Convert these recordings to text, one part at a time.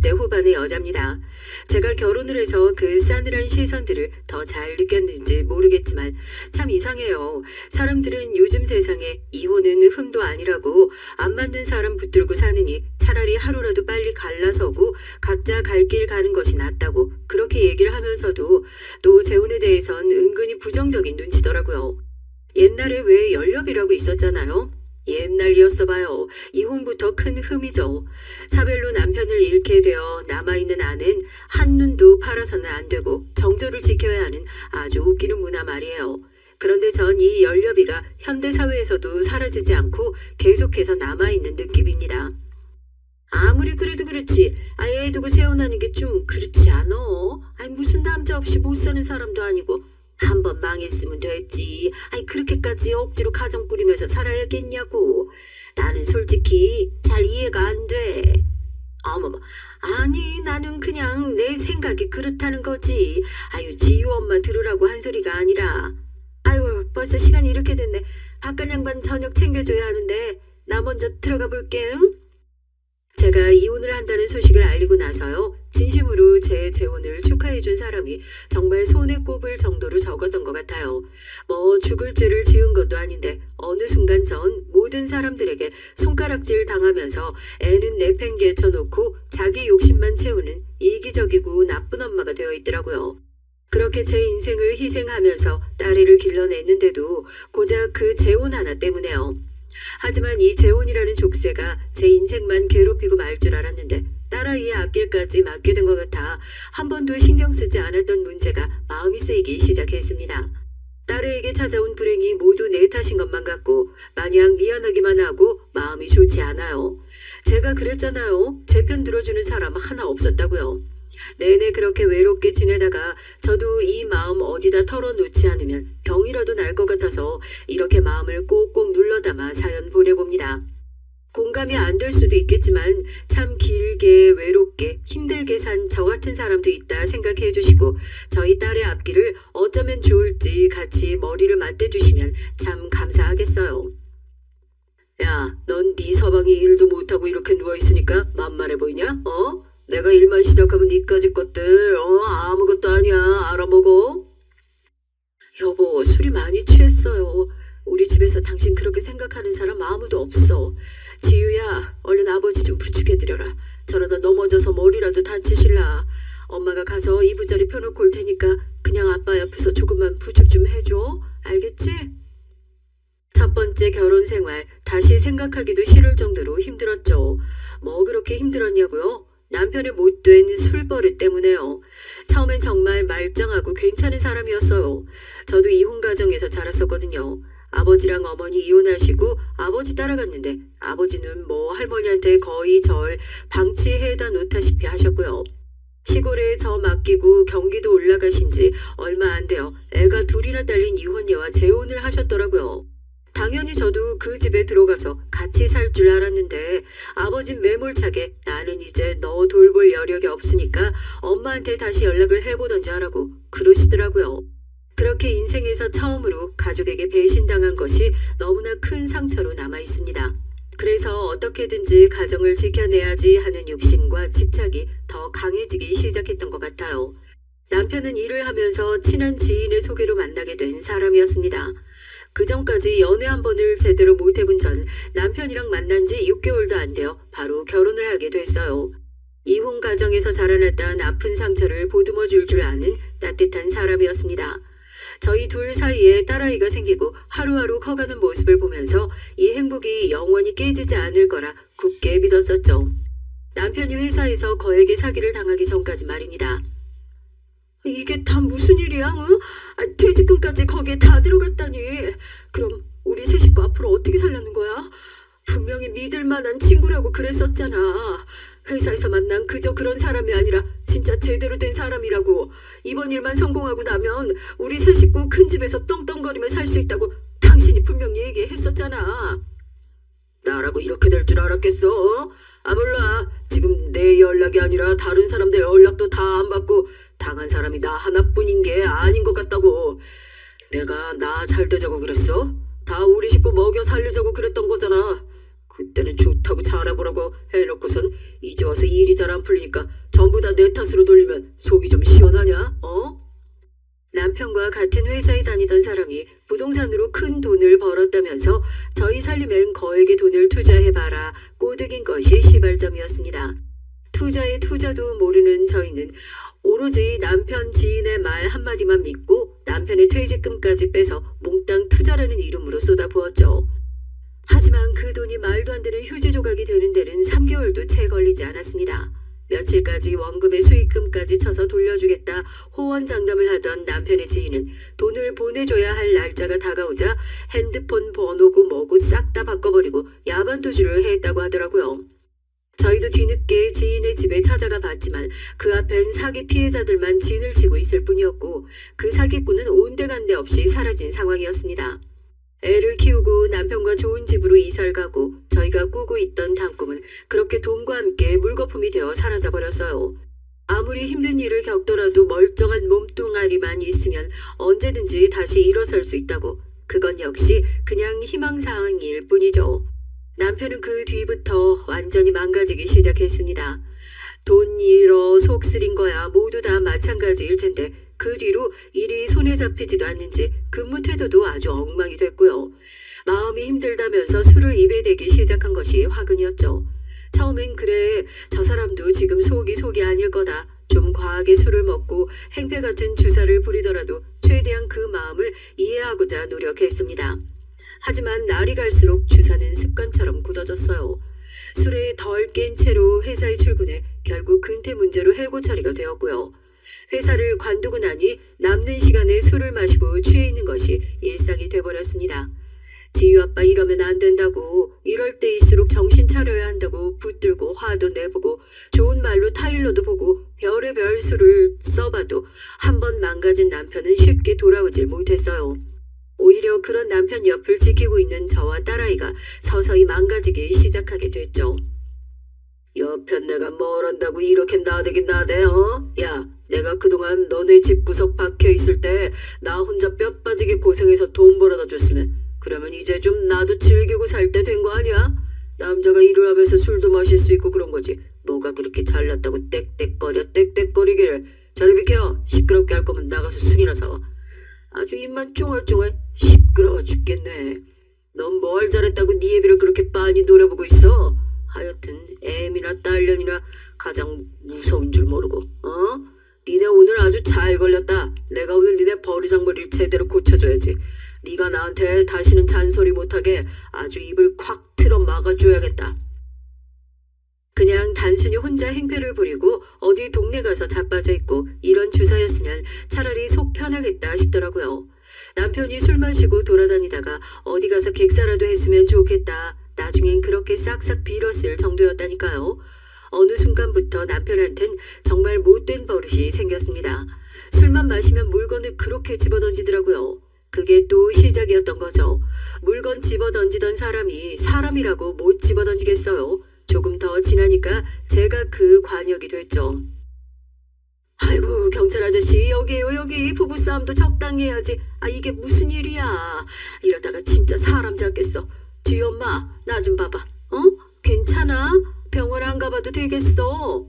30대 후반의 여자입니다. 제가 결혼을 해서 그 싸늘한 시선들을 더 잘 느꼈는지 모르겠지만 참 이상해요. 사람들은 요즘 세상에 이혼은 흠도 아니라고 안 맞는 사람 붙들고 사느니 차라리 하루라도 빨리 갈라서고 각자 갈 길 가는 것이 낫다고 그렇게 얘기를 하면서도 또 재혼에 대해선 은근히 부정적인 눈치더라고요. 옛날에 왜 연렵이라고 있었잖아요. 옛날이었어 봐요. 이혼부터 큰 흠이죠. 사별로 남편을 잃게 되어 남아있는 아는 한눈도 팔아서는 안 되고 정절을 지켜야 하는 아주 웃기는 문화 말이에요. 그런데 전 이 연렵이가 현대사회에서도 사라지지 않고 계속해서 남아있는 느낌입니다. 아무리 그래도 그렇지. 애 두고 재혼하는 게 좀 그렇지 않어? 무슨 남자 없이 못 사는 사람도 아니고 한 번 망했으면 됐지. 그렇게까지 억지로 가정 꾸리면서 살아야겠냐고. 나는 솔직히 잘 이해가 안 돼. 어머머, 아니 나는 그냥 내 생각이 그렇다는 거지. 지유 엄마 들으라고 한 소리가 아니라. 벌써 시간이 이렇게 됐네. 바깥 양반 저녁 챙겨줘야 하는데 나 먼저 들어가 볼게. 응? 제가 이혼을 한다는 소식을 알리고 나서요. 진심으로 제 재혼을 축하해준 사람이 정말 손에 꼽을 정도로 적었던 것 같아요. 뭐 죽을 죄를 지은 것도 아닌데 어느 순간 전 모든 사람들에게 손가락질 당하면서 애는 내팽개쳐 놓고 자기 욕심만 채우는 이기적이고 나쁜 엄마가 되어 있더라고요. 그렇게 제 인생을 희생하면서 딸애를 길러냈는데도 고작 그 재혼 하나 때문에요. 하지만 이 재혼이라는 족쇄가 제 인생만 괴롭히고 말 줄 알았는데 딸아이의 앞길까지 맡게 된 것 같아 한 번도 신경 쓰지 않았던 문제가 마음이 쓰이기 시작했습니다. 딸애에게 찾아온 불행이 모두 내 탓인 것만 같고 마냥 미안하기만 하고 마음이 좋지 않아요. 제가 그랬잖아요. 제 편 들어주는 사람 하나 없었다고요. 내내 그렇게 외롭게 지내다가 저도 이 마음 어디다 털어놓지 않으면 병이라도 날 것 같아서 이렇게 마음을 꼭꼭 눌러담아 사연 보내봅니다. 공감이 안 될 수도 있겠지만 참 길게 외롭게 힘들게 산 저 같은 사람도 있다 생각해 주시고 저희 딸의 앞길을 어쩌면 좋을지 같이 머리를 맞대주시면 참 감사하겠어요. 야, 넌 네 서방이 일도 못하고 이렇게 누워있으니까 만만해 보이냐? 내가 일만 시작하면 니까지 것들 아무것도 아니야. 알아먹어. 여보, 술이 많이 취했어요. 우리 집에서 당신 그렇게 생각하는 사람 아무도 없어. 지유야, 얼른 아버지 좀 부축해드려라. 저러다 넘어져서 머리라도 다치실라. 엄마가 가서 이부자리 펴놓고 올 테니까 그냥 아빠 옆에서 조금만 부축 좀 해줘. 알겠지? 첫 번째 결혼 생활 다시 생각하기도 싫을 정도로 힘들었죠. 뭐 그렇게 힘들었냐고요? 남편의 못된 술버릇 때문에요. 처음엔 정말 말짱하고 괜찮은 사람이었어요. 저도 이혼 가정에서 자랐었거든요. 아버지랑 어머니 이혼하시고 아버지 따라갔는데 아버지는 뭐 할머니한테 거의 절 방치해다 놓다시피 하셨고요. 시골에 저 맡기고 경기도 올라가신 지 얼마 안 돼요. 애가 둘이나 딸린 이혼녀와 재혼을 하셨더라고요. 당연히 저도 그 집에 들어가서 같이 살 줄 알았는데 아버진 매몰차게 나는 이제 너 돌볼 여력이 없으니까 엄마한테 다시 연락을 해보던지 하라고 그러시더라고요. 그렇게 인생에서 처음으로 가족에게 배신당한 것이 너무나 큰 상처로 남아있습니다. 그래서 어떻게든지 가정을 지켜내야지 하는 욕심과 집착이 더 강해지기 시작했던 것 같아요. 남편은 일을 하면서 친한 지인의 소개로 만나게 된 사람이었습니다. 그 전까지 연애 한 번을 제대로 못 해본 전 남편이랑 만난 지 6개월도 안 되어 바로 결혼을 하게 됐어요. 이혼 가정에서 자라났던 아픈 상처를 보듬어 줄 아는 따뜻한 사람이었습니다. 저희 둘 사이에 딸아이가 생기고 하루하루 커가는 모습을 보면서 이 행복이 영원히 깨지지 않을 거라 굳게 믿었었죠. 남편이 회사에서 거액의 사기를 당하기 전까지 말입니다. 이게 다 무슨 일이야? 퇴직금까지 거기에 다 들어갔다니. 그럼 우리 세 식구 앞으로 어떻게 살려는 거야? 분명히 믿을 만한 친구라고 그랬었잖아. 회사에서 만난 그저 그런 사람이 아니라 진짜 제대로 된 사람이라고. 이번 일만 성공하고 나면 우리 세 식구 큰 집에서 떵떵거리며 살 수 있다고 당신이 분명히 얘기했었잖아. 나라고 이렇게 될 줄 알았겠어? 몰라. 지금 내 연락이 아니라 다른 사람들 연락도 다 안 받고 당한 사람이 나 하나뿐인 게 아닌 것 같다고. 내가 나 잘 되자고 그랬어? 다 우리 식구 먹여 살리자고 그랬던 거잖아. 그때는 좋다고 잘해보라고 해놓고선 이제 와서 일이 잘 안 풀리니까 전부 다 내 탓으로 돌리면 속이 좀 시원하냐? 어? 남편과 같은 회사에 다니던 사람이 부동산으로 큰 돈을 벌었다면서 저희 살림엔 거액의 돈을 투자해봐라 꼬드긴 것이 시발점이었습니다. 투자의 투자도 모르는 저희는 오로지 남편 지인의 말 한마디만 믿고 남편의 퇴직금까지 빼서 몽땅 투자라는 이름으로 쏟아부었죠. 하지만 그 돈이 말도 안 되는 휴지 조각이 되는 데는 3개월도 채 걸리지 않았습니다. 며칠까지 원금의 수익금까지 쳐서 돌려주겠다 호언장담을 하던 남편의 지인은 돈을 보내줘야 할 날짜가 다가오자 핸드폰 번호고 뭐고 싹 다 바꿔버리고 야반도주를 했다고 하더라고요. 저희도 뒤늦게 지인의 집에 찾아가 봤지만 그 앞엔 사기 피해자들만 진을 치고 있을 뿐이었고 그 사기꾼은 온데간데 없이 사라진 상황이었습니다. 애를 키우고 남편과 좋은 집으로 이사를 가고 저희가 꾸고 있던 단꿈은 그렇게 돈과 함께 물거품이 되어 사라져버렸어요. 아무리 힘든 일을 겪더라도 멀쩡한 몸뚱아리만 있으면 언제든지 다시 일어설 수 있다고. 그건 역시 그냥 희망사항일 뿐이죠. 남편은 그 뒤부터 완전히 망가지기 시작했습니다. 돈 잃어 속 쓰린 거야 모두 다 마찬가지일 텐데 그 뒤로 일이 손에 잡히지도 않는지 근무 태도도 아주 엉망이 됐고요. 마음이 힘들다면서 술을 입에 대기 시작한 것이 화근이었죠. 처음엔 그래 저 사람도 지금 속이 아닐 거다. 좀 과하게 술을 먹고 행패 같은 주사를 부리더라도 최대한 그 마음을 이해하고자 노력했습니다. 하지만 날이 갈수록 주사는 습관처럼 굳어졌어요. 술에 덜 깬 채로 회사에 출근해 결국 근태 문제로 해고 처리가 되었고요. 회사를 관두고 나니 남는 시간에 술을 마시고 취해 있는 것이 일상이 돼버렸습니다. 지유 아빠 이러면 안 된다고 이럴 때일수록 정신 차려야 한다고 붙들고 화도 내보고 좋은 말로 타일러도 보고 별의별 수를 써봐도 한 번 망가진 남편은 쉽게 돌아오질 못했어요. 오히려 그런 남편 옆을 지키고 있는 저와 딸아이가 서서히 망가지기 시작하게 됐죠. 옆편 내가 뭘 한다고 이렇게 나대긴 나대 어? 야 내가 그동안 너네 집구석 박혀있을 때 나 혼자 뼈 빠지게 고생해서 돈 벌어다 줬으면 그러면 이제 좀 나도 즐기고 살 때 된 거 아니야? 남자가 일을 하면서 술도 마실 수 있고 그런 거지 뭐가 그렇게 잘났다고 땡땡거리길. 저리 비켜. 시끄럽게 할 거면 나가서 술이나 사와. 아주 입만 쫑알쫑알 시끄러워 죽겠네. 넌 뭘 잘했다고 네 애비를 그렇게 빤히 노려보고 있어? 하여튼 애미나 딸년이나 가장 무서운 줄 모르고 어? 니네 오늘 아주 잘 걸렸다. 내가 오늘 니네 버리장머리를 제대로 고쳐줘야지. 네가 나한테 다시는 잔소리 못하게 아주 입을 콱 틀어 막아줘야겠다. 그냥 단순히 혼자 행패를 부리고 어디 동네 가서 자빠져 있고 이런 주사였으면 차라리 속 편하겠다 싶더라고요. 남편이 술 마시고 돌아다니다가 어디 가서 객사라도 했으면 좋겠다. 나중엔 그렇게 싹싹 빌었을 정도였다니까요. 어느 순간부터 남편한텐 정말 못된 버릇이 생겼습니다. 술만 마시면 물건을 그렇게 집어던지더라고요. 그게 또 시작이었던 거죠. 물건 집어던지던 사람이 사람이라고 못 집어던지겠어요. 조금 더 지나니까 제가 그 관역이 됐죠. 아이고 경찰 아저씨 여기에요 여기. 부부싸움도 적당히 해야지. 아 이게 무슨 일이야. 이러다가 진짜 사람 잡겠어. 뒤 엄마 나 좀 봐봐. 어? 괜찮아? 병원 안 가봐도 되겠어.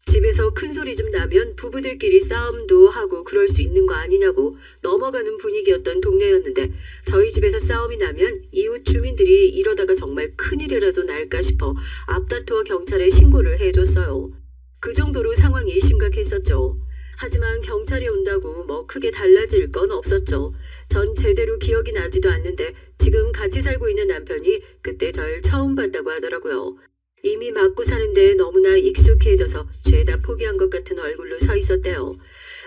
집에서 큰 소리 좀 나면 부부들끼리 싸움도 하고 그럴 수 있는 거 아니냐고 넘어가는 분위기였던 동네였는데 저희 집에서 싸움이 나면 이웃 주민들이 이러다가 정말 큰일이라도 날까 싶어 앞다투어 경찰에 신고를 해줬어요. 그 정도로 상황이 심각했었죠. 하지만 경찰이 온다고 뭐 크게 달라질 건 없었죠. 전 제대로 기억이 나지도 않는데 지금 같이 살고 있는 남편이 그때 절 처음 봤다고 하더라고요. 이미 맞고 사는데 너무나 익숙해져서 죄다 포기한 것 같은 얼굴로 서 있었대요.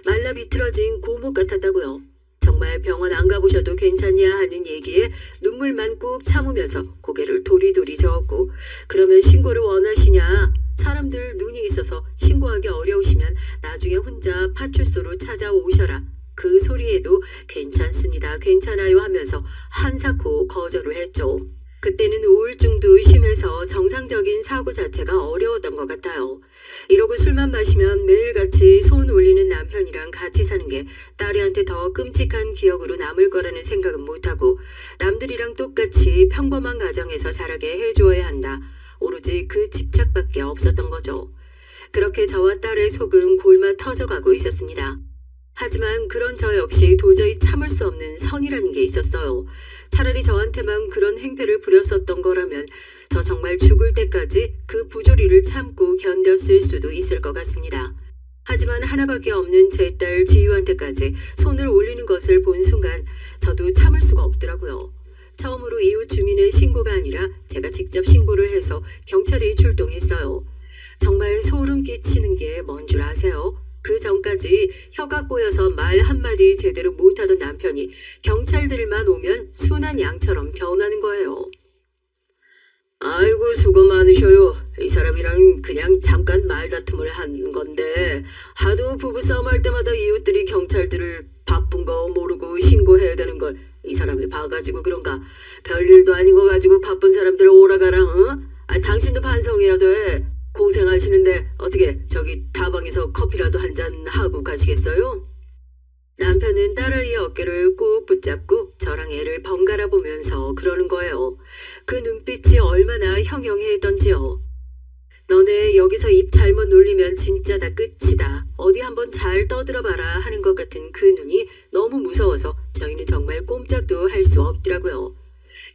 말라 비틀어진 고목 같았다고요. 정말 병원 안 가보셔도 괜찮냐 하는 얘기에 눈물만 꾹 참으면서 고개를 도리도리 저었고 그러면 신고를 원하시냐? 사람들 눈이 있어서 신고하기 어려우시면 나중에 혼자 파출소로 찾아오셔라. 그 소리에도 괜찮습니다. 괜찮아요 하면서 한사코 거절을 했죠. 그때는 우울증도 심해서 정상적인 사고 자체가 어려웠던 것 같아요. 이러고 술만 마시면 매일같이 손 올리는 남편이랑 같이 사는 게 딸애한테 더 끔찍한 기억으로 남을 거라는 생각은 못하고 남들이랑 똑같이 평범한 가정에서 자라게 해줘야 한다. 오로지 그 집착밖에 없었던 거죠. 그렇게 저와 딸의 속은 골마 터져가고 있었습니다. 하지만 그런 저 역시 도저히 참을 수 없는 선이라는 게 있었어요. 차라리 저한테만 그런 행패를 부렸었던 거라면 저 정말 죽을 때까지 그 부조리를 참고 견뎠을 수도 있을 것 같습니다. 하지만 하나밖에 없는 제 딸 지유한테까지 손을 올리는 것을 본 순간 저도 참을 수가 없더라고요. 처음으로 이웃 주민의 신고가 아니라 제가 직접 신고를 해서 경찰이 출동했어요. 정말 소름 끼치는 게 뭔 줄 아세요? 그 전까지 혀가 꼬여서 말 한마디 제대로 못하던 남편이 경찰들만 오면 순한 양처럼 변하는 거예요. 아이고 수고 많으셔요. 이 사람이랑 그냥 잠깐 말다툼을 한 건데 하도 부부싸움 할 때마다 이웃들이 경찰들을 바쁜 거 모르고 신고해야 되는 걸 이 사람이 봐가지고 그런가. 별일도 아닌 거 가지고 바쁜 사람들 오라가라. 어? 당신도 반성해야 돼. 고생하시는데 어떻게 저기 다방에서 커피라도 한잔 하고 가시겠어요? 남편은 딸아이의 어깨를 꾹 붙잡고 저랑 애를 번갈아 보면서 그러는 거예요. 그 눈빛이 얼마나 형형했던지요. 너네 여기서 입 잘못 놀리면 진짜 다 끝이다. 어디 한번 잘 떠들어봐라 하는 것 같은 그 눈이 너무 무서워서 저희는 정말 꼼짝도 할 수 없더라고요.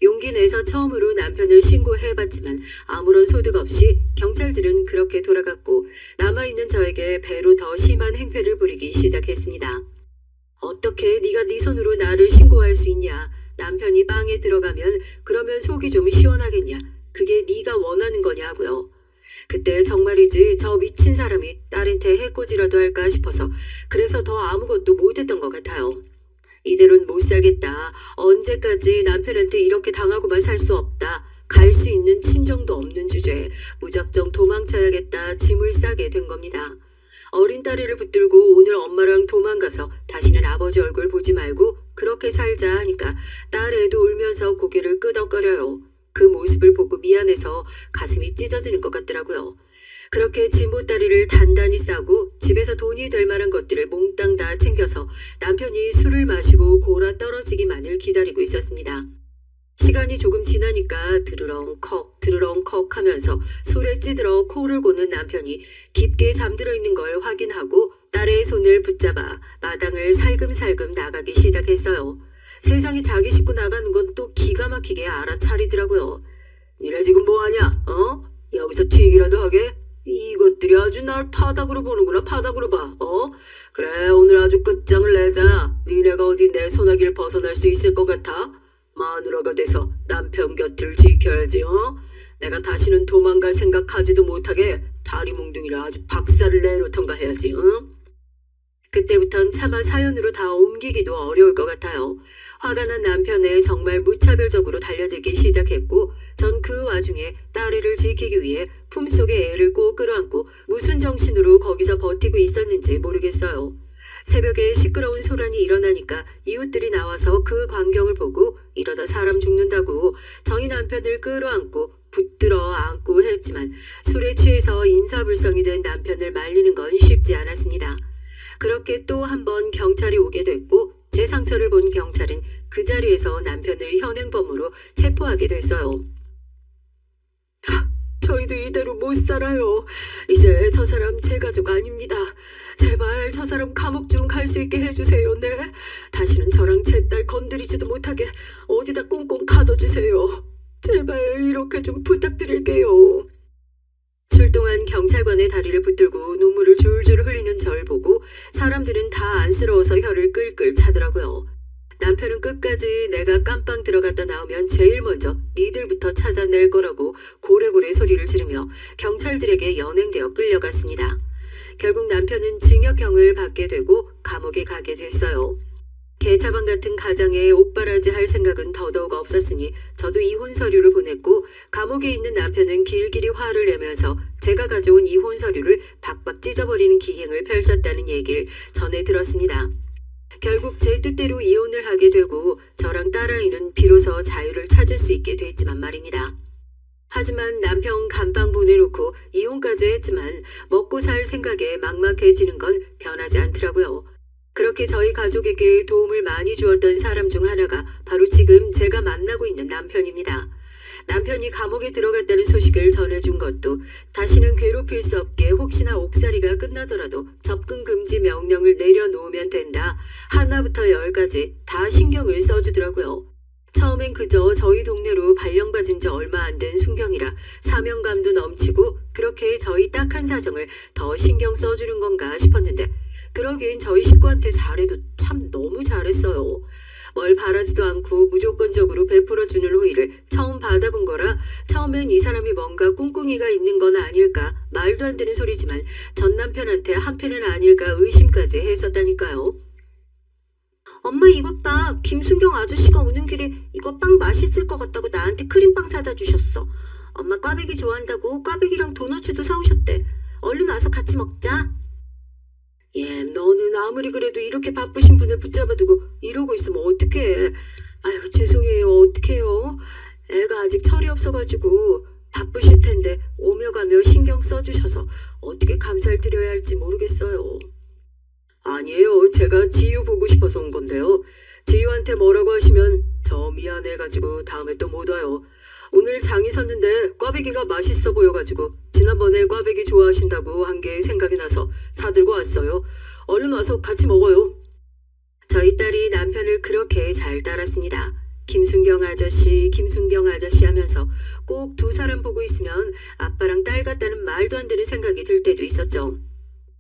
용기 내서 처음으로 남편을 신고해봤지만 아무런 소득 없이 경찰들은 그렇게 돌아갔고 남아있는 저에게 배로 더 심한 행패를 부리기 시작했습니다. 어떻게 네가 네 손으로 나를 신고할 수 있냐. 남편이 방에 들어가면 그러면 속이 좀 시원하겠냐. 그게 네가 원하는 거냐고요. 그때 정말이지 저 미친 사람이 딸한테 해코지라도 할까 싶어서 그래서 더 아무것도 못했던 것 같아요. 이대로는 못 살겠다. 언제까지 남편한테 이렇게 당하고만 살 수 없다. 갈 수 있는 친정도 없는 주제에 무작정 도망쳐야겠다 짐을 싸게 된 겁니다. 어린 딸애를 붙들고 오늘 엄마랑 도망가서 다시는 아버지 얼굴 보지 말고 그렇게 살자 하니까 딸애도 울면서 고개를 끄덕거려요. 그 모습을 보고 미안해서 가슴이 찢어지는 것 같더라고요. 그렇게 짐보따리를 단단히 싸고 집에서 돈이 될 만한 것들을 몽땅 다 챙겨서 남편이 술을 마시고 골아 떨어지기만을 기다리고 있었습니다. 시간이 조금 지나니까 드르렁컥 하면서 술에 찌들어 코를 고는 남편이 깊게 잠들어 있는 걸 확인하고 딸의 손을 붙잡아 마당을 살금살금 나가기 시작했어요. 세상에 자기 식구 나가는 건 또 기가 막히게 알아차리더라고요. 니네 지금 뭐하냐? 어? 여기서 튀기라도 하게? 이것들이 아주 날 파닥으로 보는구나. 파닥으로 봐. 어? 그래 오늘 아주 끝장을 내자. 니네가 어디 내 소나기를 벗어날 수 있을 것 같아? 마누라가 돼서 남편 곁을 지켜야지. 어? 내가 다시는 도망갈 생각하지도 못하게 다리 몽둥이를 아주 박살을 내놓던가 해야지. 응? 그때부턴 차마 사연으로 다 옮기기도 어려울 것 같아요. 화가 난 남편에 정말 무차별적으로 달려들기 시작했고 전 그 와중에 딸애를 지키기 위해 품속에 애를 꼭 끌어안고 무슨 정신으로 거기서 버티고 있었는지 모르겠어요. 새벽에 시끄러운 소란이 일어나니까 이웃들이 나와서 그 광경을 보고 이러다 사람 죽는다고 저희 남편을 끌어안고 붙들어 안고 했지만 술에 취해서 인사불성이 된 남편을 말리는 건 쉽지 않았습니다. 그렇게 또 한 번 경찰이 오게 됐고 제 상처를 본 경찰은 그 자리에서 남편을 현행범으로 체포하게 됐어요. 저희도 이대로 못 살아요. 이제 저 사람 제 가족 아닙니다. 제발 저 사람 감옥 좀 갈 수 있게 해주세요. 네. 다시는 저랑 제 딸 건드리지도 못하게 어디다 꽁꽁 가둬주세요. 제발 이렇게 좀 부탁드릴게요. 출동한 경찰관의 다리를 붙들고 눈물을 줄줄 흘리는 절 보고 사람들은 다 안쓰러워서 혀를 끌끌 차더라고요. 남편은 끝까지 내가 깜빵 들어갔다 나오면 제일 먼저 니들부터 찾아낼 거라고 고래고래 소리를 지르며 경찰들에게 연행되어 끌려갔습니다. 결국 남편은 징역형을 받게 되고 감옥에 가게 됐어요. 개차방 같은 가장에 옥바라지 할 생각은 더더욱 없었으니 저도 이혼 서류를 보냈고 감옥에 있는 남편은 길길이 화를 내면서 제가 가져온 이혼 서류를 박박 찢어버리는 기행을 펼쳤다는 얘기를 전해 들었습니다. 결국 제 뜻대로 이혼을 하게 되고 저랑 딸아이는 비로소 자유를 찾을 수 있게 됐지만 말입니다. 하지만 남편 감방 보내놓고 이혼까지 했지만 먹고 살 생각에 막막해지는 건 변하지 않더라고요. 그렇게 저희 가족에게 도움을 많이 주었던 사람 중 하나가 바로 지금 제가 만나고 있는 남편입니다. 남편이 감옥에 들어갔다는 소식을 전해준 것도 다시는 괴롭힐 수 없게 혹시나 옥살이가 끝나더라도 접근 금지 명령을 내려놓으면 된다. 하나부터 열까지 다 신경을 써주더라고요. 처음엔 그저 저희 동네로 발령받은 지 얼마 안 된 순경이라 사명감도 넘치고 그렇게 저희 딱한 사정을 더 신경 써주는 건가 싶었는데 그러기엔 저희 식구한테 잘해도 참 너무 잘했어요. 뭘 바라지도 않고 무조건적으로 베풀어주는 호의를 처음 받아본 거라 처음엔 이 사람이 뭔가 꿍꿍이가 있는 건 아닐까 말도 안 되는 소리지만 전 남편한테 한패는 아닐까 의심까지 했었다니까요. 엄마 이것 봐. 김순경 아저씨가 오는 길에 이거 빵 맛있을 것 같다고 나한테 크림빵 사다 주셨어. 엄마 꽈배기 좋아한다고 꽈배기랑 도너츠도 사오셨대. 얼른 와서 같이 먹자. 예, 너는 아무리 그래도 이렇게 바쁘신 분을 붙잡아두고 이러고 있으면 어떡해. 아유, 죄송해요. 어떡해요. 애가 아직 철이 없어가지고 바쁘실 텐데 오며 가며 신경 써주셔서 어떻게 감사를 드려야 할지 모르겠어요. 아니에요. 제가 지유 보고 싶어서 온 건데요. 지유한테 뭐라고 하시면 저 미안해가지고 다음에 또 못 와요. 오늘 장이 섰는데 꽈배기가 맛있어 보여가지고 지난번에 꽈배기 좋아하신다고 한 게 생각이 나서 사들고 왔어요. 얼른 와서 같이 먹어요. 저희 딸이 남편을 그렇게 잘 따랐습니다. 김순경 아저씨, 김순경 아저씨 하면서 꼭 두 사람 보고 있으면 아빠랑 딸 같다는 말도 안 되는 생각이 들 때도 있었죠.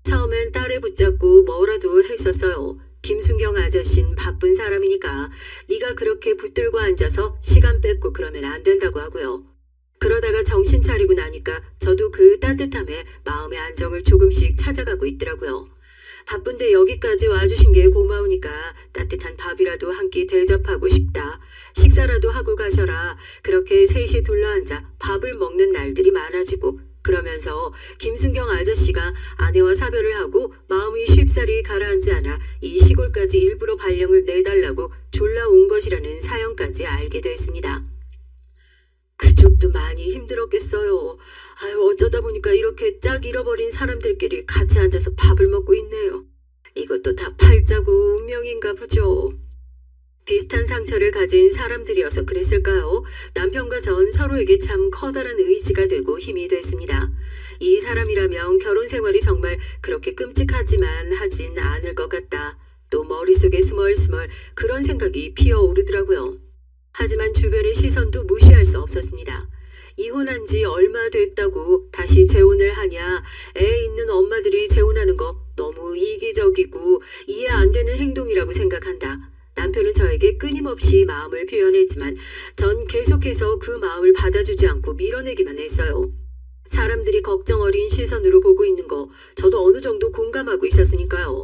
처음엔 딸을 붙잡고 뭐라도 했었어요. 김순경 아저씨는 바쁜 사람이니까 네가 그렇게 붙들고 앉아서 시간 뺏고 그러면 안 된다고 하고요. 그러다가 정신 차리고 나니까 저도 그 따뜻함에 마음의 안정을 조금씩 찾아가고 있더라고요. 바쁜데 여기까지 와주신 게 고마우니까 따뜻한 밥이라도 한 끼 대접하고 싶다. 식사라도 하고 가셔라. 그렇게 셋이 둘러앉아 밥을 먹는 날들이 많아지고 그러면서 김순경 아저씨가 아내와 사별을 하고 마음이 쉽사리 가라앉지 않아 이 시골까지 일부러 발령을 내달라고 졸라 온 것이라는 사연까지 알게 됐습니다. 그쪽도 많이 힘들었겠어요. 아유, 어쩌다 보니까 이렇게 짝 잃어버린 사람들끼리 같이 앉아서 밥을 먹고 있네요. 이것도 다 팔자고 운명인가 보죠. 비슷한 상처를 가진 사람들이어서 그랬을까요? 남편과 전 서로에게 참 커다란 의지가 되고 힘이 됐습니다. 이 사람이라면 결혼 생활이 정말 그렇게 끔찍하지만 하진 않을 것 같다. 또 머릿속에 스멀스멀 그런 생각이 피어오르더라고요. 하지만 주변의 시선도 무시할 수 없었습니다. 이혼한 지 얼마 됐다고 다시 재혼을 하냐. 애 있는 엄마들이 재혼하는 거 너무 이기적이고 이해 안 되는 행동이라고 생각한다. 남편은 저에게 끊임없이 마음을 표현했지만 전 계속해서 그 마음을 받아주지 않고 밀어내기만 했어요. 사람들이 걱정 어린 시선으로 보고 있는 거 저도 어느 정도 공감하고 있었으니까요.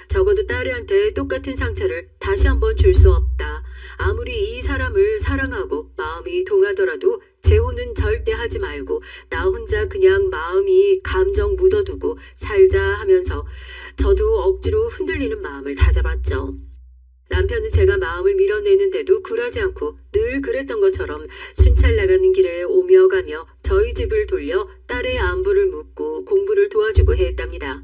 적어도 딸애한테 똑같은 상처를 다시 한번 줄 수 없다. 아무리 이 사람을 사랑하고 마음이 동하더라도 재혼은 절대 하지 말고 나 혼자 그냥 마음이 감정 묻어두고 살자 하면서 저도 억지로 흔들리는 마음을 다잡았죠. 남편은 제가 마음을 밀어내는데도 굴하지 않고 늘 그랬던 것처럼 순찰 나가는 길에 오며 가며 저희 집을 돌려 딸의 안부를 묻고 공부를 도와주고 했답니다.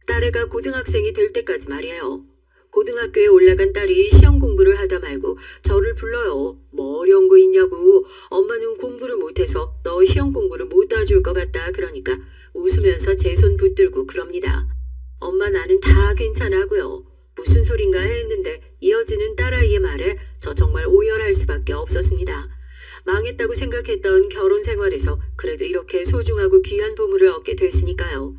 딸애가 고등학생이 될 때까지 말이에요. 고등학교에 올라간 딸이 시험 공부를 하다 말고 저를 불러요. 뭐 어려운 거 있냐고. 엄마는 공부를 못해서 너 시험 공부를 못 도와줄 것 같다. 그러니까 웃으면서 제 손 붙들고 그럽니다. 엄마 나는 다 괜찮아고요. 무슨 소린가 했는데 이어지는 딸아이의 말에 저 정말 오열할 수밖에 없었습니다. 망했다고 생각했던 결혼 생활에서 그래도 이렇게 소중하고 귀한 보물을 얻게 됐으니까요.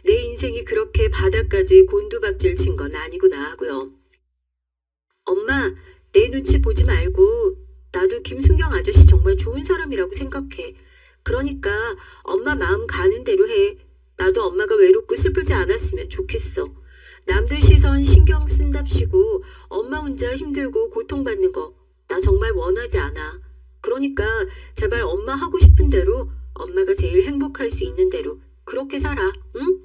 내 인생이 그렇게 바닥까지 곤두박질 친 건 아니구나 하고요. 엄마, 내 눈치 보지 말고 나도 김순경 아저씨 정말 좋은 사람이라고 생각해. 그러니까 엄마 마음 가는 대로 해. 나도 엄마가 외롭고 슬프지 않았으면 좋겠어. 남들 시선 신경 쓴답시고 엄마 혼자 힘들고 고통받는 거 나 정말 원하지 않아. 그러니까 제발 엄마 하고 싶은 대로 엄마가 제일 행복할 수 있는 대로 그렇게 살아. 응?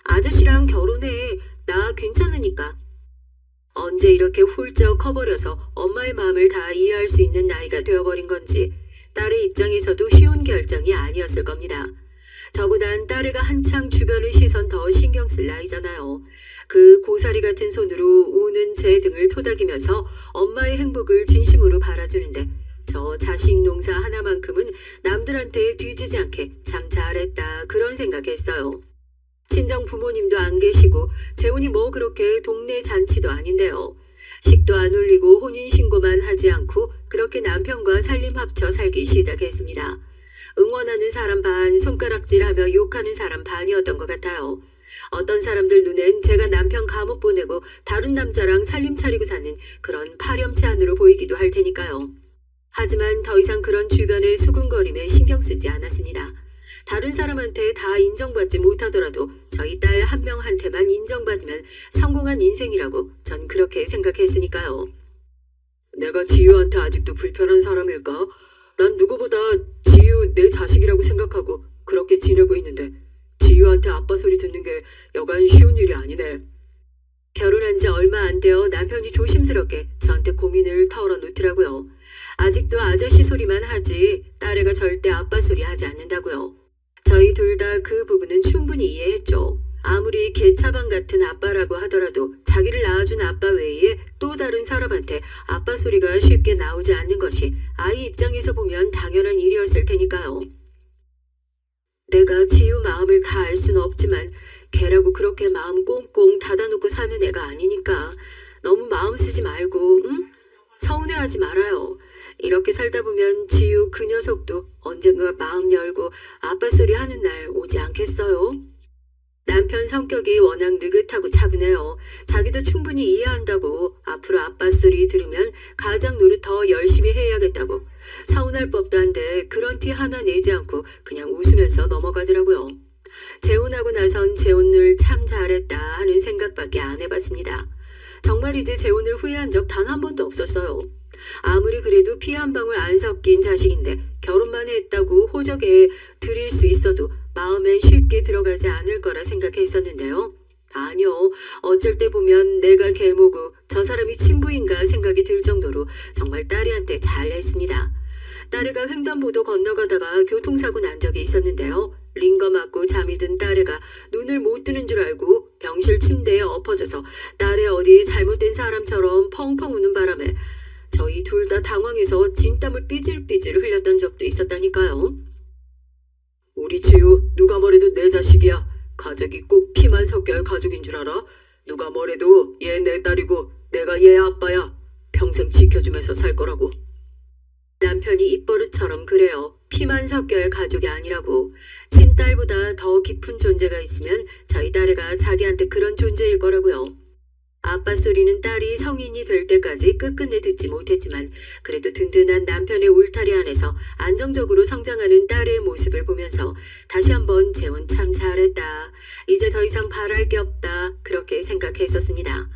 아저씨랑 결혼해. 나 괜찮으니까. 언제 이렇게 훌쩍 커버려서 엄마의 마음을 다 이해할 수 있는 나이가 되어버린 건지 딸의 입장에서도 쉬운 결정이 아니었을 겁니다. 저보단 딸애가 한창 주변의 시선 더 신경 쓸 나이잖아요. 그 고사리 같은 손으로 우는 제 등을 토닥이면서 엄마의 행복을 진심으로 바라주는데 저 자식 농사 하나만큼은 남들한테 뒤지지 않게 참 잘했다 그런 생각했어요. 친정 부모님도 안 계시고 재혼이 뭐 그렇게 동네 잔치도 아닌데요. 식도 안 올리고 혼인신고만 하지 않고 그렇게 남편과 살림 합쳐 살기 시작했습니다. 응원하는 사람 반, 손가락질하며 욕하는 사람 반이었던 것 같아요. 어떤 사람들 눈엔 제가 남편 감옥 보내고 다른 남자랑 살림 차리고 사는 그런 파렴치 안으로 보이기도 할 테니까요. 하지만 더 이상 그런 주변의 수군거림에 신경 쓰지 않았습니다. 다른 사람한테 다 인정받지 못하더라도 저희 딸 한 명한테만 인정받으면 성공한 인생이라고 전 그렇게 생각했으니까요. 내가 지유한테 아직도 불편한 사람일까? 난 누구보다 지유 내 자식이라고 생각하고 그렇게 지내고 있는데 지유한테 아빠 소리 듣는 게 여간 쉬운 일이 아니네. 결혼한 지 얼마 안 되어 남편이 조심스럽게 저한테 고민을 털어놓더라고요. 아직도 아저씨 소리만 하지 딸애가 절대 아빠 소리 하지 않는다고요. 저희 둘 다 그 부분은 충분히 이해했죠. 아무리 개차반 같은 아빠라고 하더라도 자기를 낳아준 아빠 외에 또 다른 사람한테 아빠 소리가 쉽게 나오지 않는 것이 아이 입장에서 보면 당연한 일이었을 테니까요. 내가 지유 마음을 다 알 수는 없지만 걔라고 그렇게 마음 꽁꽁 닫아놓고 사는 애가 아니니까 너무 마음 쓰지 말고 응? 서운해하지 말아요. 이렇게 살다 보면 지유 그 녀석도 언젠가 마음 열고 아빠 소리 하는 날 오지 않겠어요? 남편 성격이 워낙 느긋하고 차분해요. 자기도 충분히 이해한다고 앞으로 아빠 소리 들으면 가장 노릇 더 열심히 해야겠다고 서운할 법도 한데 그런 티 하나 내지 않고 그냥 웃으면서 넘어가더라고요. 재혼하고 나선 재혼을 참 잘했다 하는 생각밖에 안 해봤습니다. 정말 이제 재혼을 후회한 적 단 한 번도 없었어요. 아무리 그래도 피 한 방울 안 섞인 자식인데 결혼만 했다고 호적에 들일 수 있어도 마음엔 쉽게 들어가지 않을 거라 생각했었는데요. 아니요. 어쩔 때 보면 내가 계모고 저 사람이 친부인가 생각이 들 정도로 정말 딸애한테 잘했습니다. 딸애가 횡단보도 건너가다가 교통사고 난 적이 있었는데요. 링거 맞고 잠이 든 딸애가 눈을 못 뜨는 줄 알고 병실 침대에 엎어져서 딸애 어디 잘못된 사람처럼 펑펑 우는 바람에 저희 둘 다 당황해서 진땀을 삐질삐질 흘렸던 적도 있었다니까요. 우리 지유 누가 뭐래도 내 자식이야. 가족이 꼭 피만 섞여야 가족인 줄 알아? 누가 뭐래도 얘 내 딸이고 내가 얘 아빠야. 평생 지켜주면서 살 거라고. 남편이 입버릇처럼 그래요. 피만 섞여야 가족이 아니라고. 친딸보다 더 깊은 존재가 있으면 저희 딸애가 자기한테 그런 존재일 거라고요. 아빠 소리는 딸이 성인이 될 때까지 끝끝내 듣지 못했지만 그래도 든든한 남편의 울타리 안에서 안정적으로 성장하는 딸의 모습을 보면서 다시 한번 재혼 참 잘했다. 이제 더 이상 바랄 게 없다. 그렇게 생각했었습니다.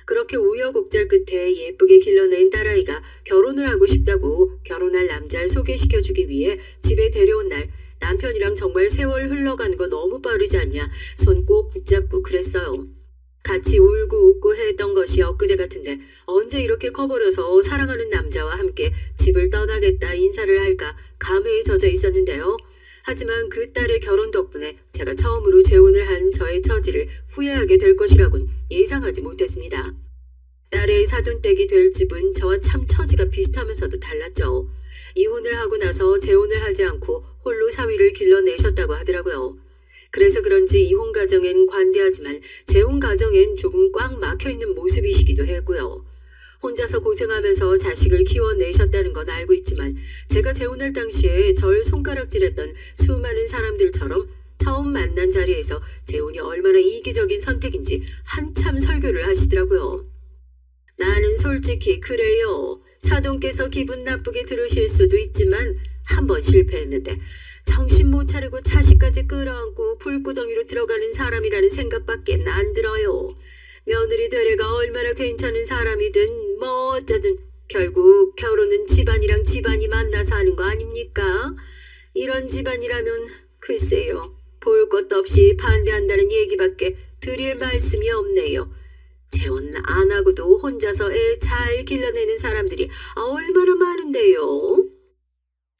그렇게 우여곡절 끝에 예쁘게 길러낸 딸아이가 결혼을 하고 싶다고 결혼할 남자를 소개시켜주기 위해 집에 데려온 날 남편이랑 정말 세월 흘러가는 거 너무 빠르지 않냐 손 꼭 붙잡고 그랬어요. 같이 울고 웃고 했던 것이 엊그제 같은데 언제 이렇게 커버려서 사랑하는 남자와 함께 집을 떠나겠다 인사를 할까 감회에 젖어 있었는데요. 하지만 그 딸의 결혼 덕분에 제가 처음으로 재혼을 한 저의 처지를 후회하게 될 것이라곤 예상하지 못했습니다. 딸의 사돈댁이 될 집은 저와 참 처지가 비슷하면서도 달랐죠. 이혼을 하고 나서 재혼을 하지 않고 홀로 사위를 길러내셨다고 하더라고요. 그래서 그런지 이혼 가정엔 관대하지만 재혼 가정엔 조금 꽉 막혀있는 모습이시기도 했고요. 혼자서 고생하면서 자식을 키워내셨다는 건 알고 있지만 제가 재혼할 당시에 절 손가락질했던 수많은 사람들처럼 처음 만난 자리에서 재혼이 얼마나 이기적인 선택인지 한참 설교를 하시더라고요. 나는 솔직히 그래요. 사돈께서 기분 나쁘게 들으실 수도 있지만 한 번 실패했는데 정신 못 차리고 자식까지 끌어안고 불구덩이로 들어가는 사람이라는 생각밖에 안 들어요. 며느리 되래가 얼마나 괜찮은 사람이든 뭐 어쩌든 결국 결혼은 집안이랑 집안이 만나서 하는 거 아닙니까? 이런 집안이라면 글쎄요. 볼 것도 없이 반대한다는 얘기밖에 드릴 말씀이 없네요. 재혼 안 하고도 혼자서 애 잘 길러내는 사람들이 얼마나 많은데요.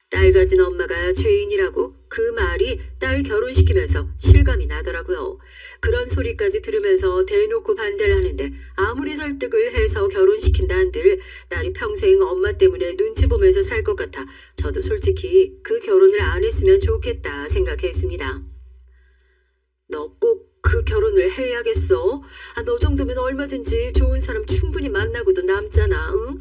딸 가진 엄마가 죄인이라고 그 말이 딸 결혼시키면서 실감이 나더라고요. 그런 소리까지 들으면서 대놓고 반대를 하는데 아무리 설득을 해서 결혼시킨다 한들 딸이 평생 엄마 때문에 눈치 보면서 살 것 같아 저도 솔직히 그 결혼을 안 했으면 좋겠다 생각했습니다. 너 꼭 그 결혼을 해야겠어? 너 정도면 얼마든지 좋은 사람 충분히 만나고도 남잖아. 응?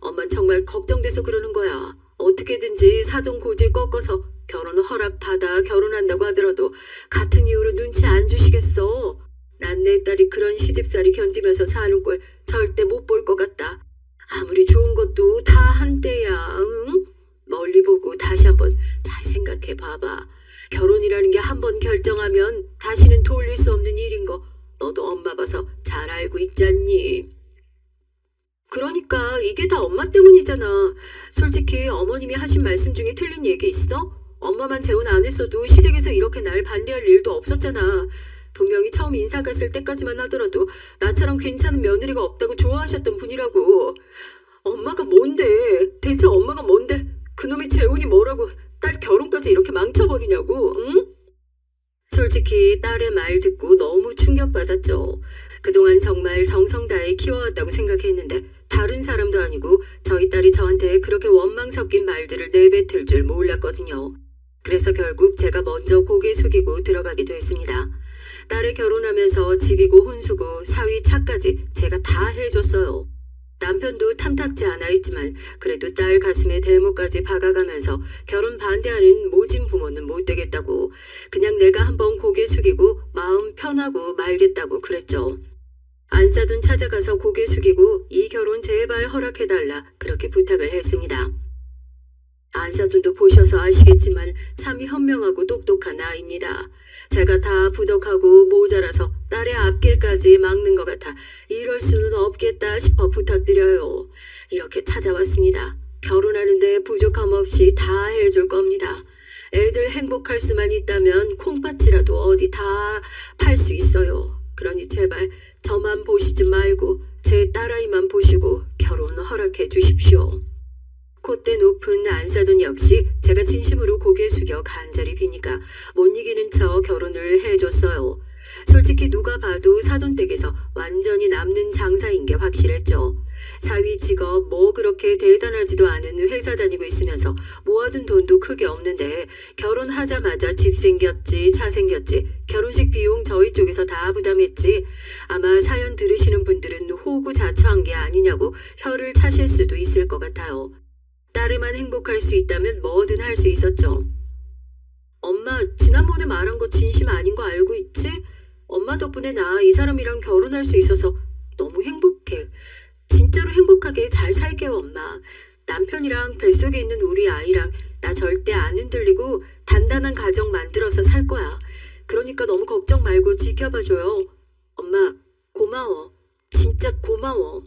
엄만 정말 걱정돼서 그러는 거야. 어떻게든지 사돈 고지 꺾어서 결혼 허락 받아 결혼한다고 하더라도 같은 이유로 눈치 안 주시겠어? 난 내 딸이 그런 시집살이 견디면서 사는 걸 절대 못 볼 것 같다. 아무리 좋은 것도 다 한때야. 응? 멀리 보고 다시 한번 잘 생각해 봐봐. 결혼이라는 게 한 번 결정하면 다시는 돌릴 수 없는 일인 거 너도 엄마 봐서 잘 알고 있잖니. 그러니까 이게 다 엄마 때문이잖아. 솔직히 어머님이 하신 말씀 중에 틀린 얘기 있어? 엄마만 재혼 안 했어도 시댁에서 이렇게 날 반대할 일도 없었잖아. 분명히 처음 인사 갔을 때까지만 하더라도 나처럼 괜찮은 며느리가 없다고 좋아하셨던 분이라고. 엄마가 뭔데? 대체 엄마가 뭔데? 그놈의 재혼이 뭐라고 딸 결혼까지 이렇게 망쳐버리냐고, 응? 솔직히 딸의 말 듣고 너무 충격받았죠. 그동안 정말 정성 다해 키워왔다고 생각했는데 다른 사람도 아니고 저희 딸이 저한테 그렇게 원망 섞인 말들을 내뱉을 줄 몰랐거든요. 그래서 결국 제가 먼저 고개 숙이고 들어가기도 했습니다. 딸을 결혼하면서 집이고 혼수고 사위 차까지 제가 다 해줬어요. 남편도 탐탁지 않아 있지만 그래도 딸 가슴에 대모까지 박아가면서 결혼 반대하는 모진 부모는 못 되겠다고 그냥 내가 한번 고개 숙이고 마음 편하고 말겠다고 그랬죠. 안사돈 찾아가서 고개 숙이고 이 결혼 제발 허락해달라 그렇게 부탁을 했습니다. 안사돈도 보셔서 아시겠지만 참 현명하고 똑똑한 아이입니다. 제가 다 부덕하고 모자라서 딸의 앞길까지 막는 것 같아 이럴 수는 없겠다 싶어 부탁드려요. 이렇게 찾아왔습니다. 결혼하는데 부족함 없이 다 해줄 겁니다. 애들 행복할 수만 있다면 콩팥이라도 어디 다 팔 수 있어요. 그러니 제발 저만 보시지 말고 제 딸아이만 보시고 결혼 허락해 주십시오. 콧대 높은 안사돈 역시 제가 진심으로 고개 숙여 간절히 비니까 못 이기는 척 결혼을 해줬어요. 솔직히 누가 봐도 사돈댁에서 완전히 남는 장사인 게 확실했죠. 사위 직업 뭐 그렇게 대단하지도 않은 회사 다니고 있으면서 모아둔 돈도 크게 없는데 결혼하자마자 집 생겼지 차 생겼지 결혼식 비용 저희 쪽에서 다 부담했지. 아마 사연 들으시는 분들은 호구자처한 게 아니냐고 혀를 차실 수도 있을 것 같아요. 딸에만 행복할 수 있다면 뭐든 할 수 있었죠. 엄마 지난번에 말한 거 진심 아닌 거 알고 있지? 엄마 덕분에 나 이 사람이랑 결혼할 수 있어서 너무 행복해. 진짜로 행복하게 잘 살게요 엄마. 남편이랑 뱃속에 있는 우리 아이랑 나 절대 안 흔들리고 단단한 가정 만들어서 살 거야. 그러니까 너무 걱정 말고 지켜봐줘요. 엄마 고마워. 진짜 고마워.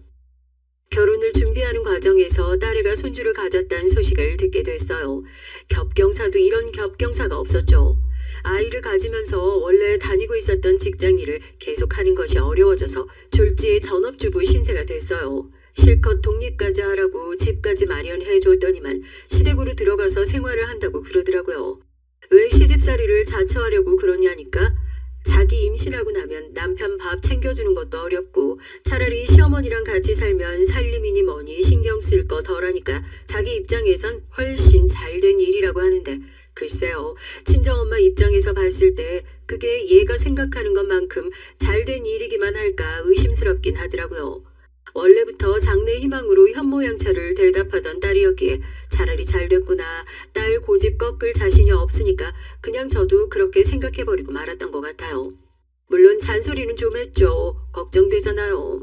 결혼을 준비하는 과정에서 딸애가 손주를 가졌다는 소식을 듣게 됐어요. 겹경사도 이런 겹경사가 없었죠. 아이를 가지면서 원래 다니고 있었던 직장 일을 계속하는 것이 어려워져서 졸지에 전업주부 신세가 됐어요. 실컷 독립까지 하라고 집까지 마련해 줬더니만 시댁으로 들어가서 생활을 한다고 그러더라고요. 왜 시집살이를 자처하려고 그러냐니까 자기 임신하고 나면 남편 밥 챙겨주는 것도 어렵고 차라리 시어머니랑 같이 살면 살림이니 뭐니 신경 쓸 거 덜하니까 자기 입장에선 훨씬 잘된 일이라고 하는데 글쎄요. 친정엄마 입장에서 봤을 때 그게 얘가 생각하는 것만큼 잘된 일이기만 할까 의심스럽긴 하더라고요. 원래부터 장래 희망으로 현모양처를 대답하던 딸이었기에 차라리 잘됐구나. 딸 고집 꺾을 자신이 없으니까 그냥 저도 그렇게 생각해버리고 말았던 것 같아요. 물론 잔소리는 좀 했죠. 걱정되잖아요.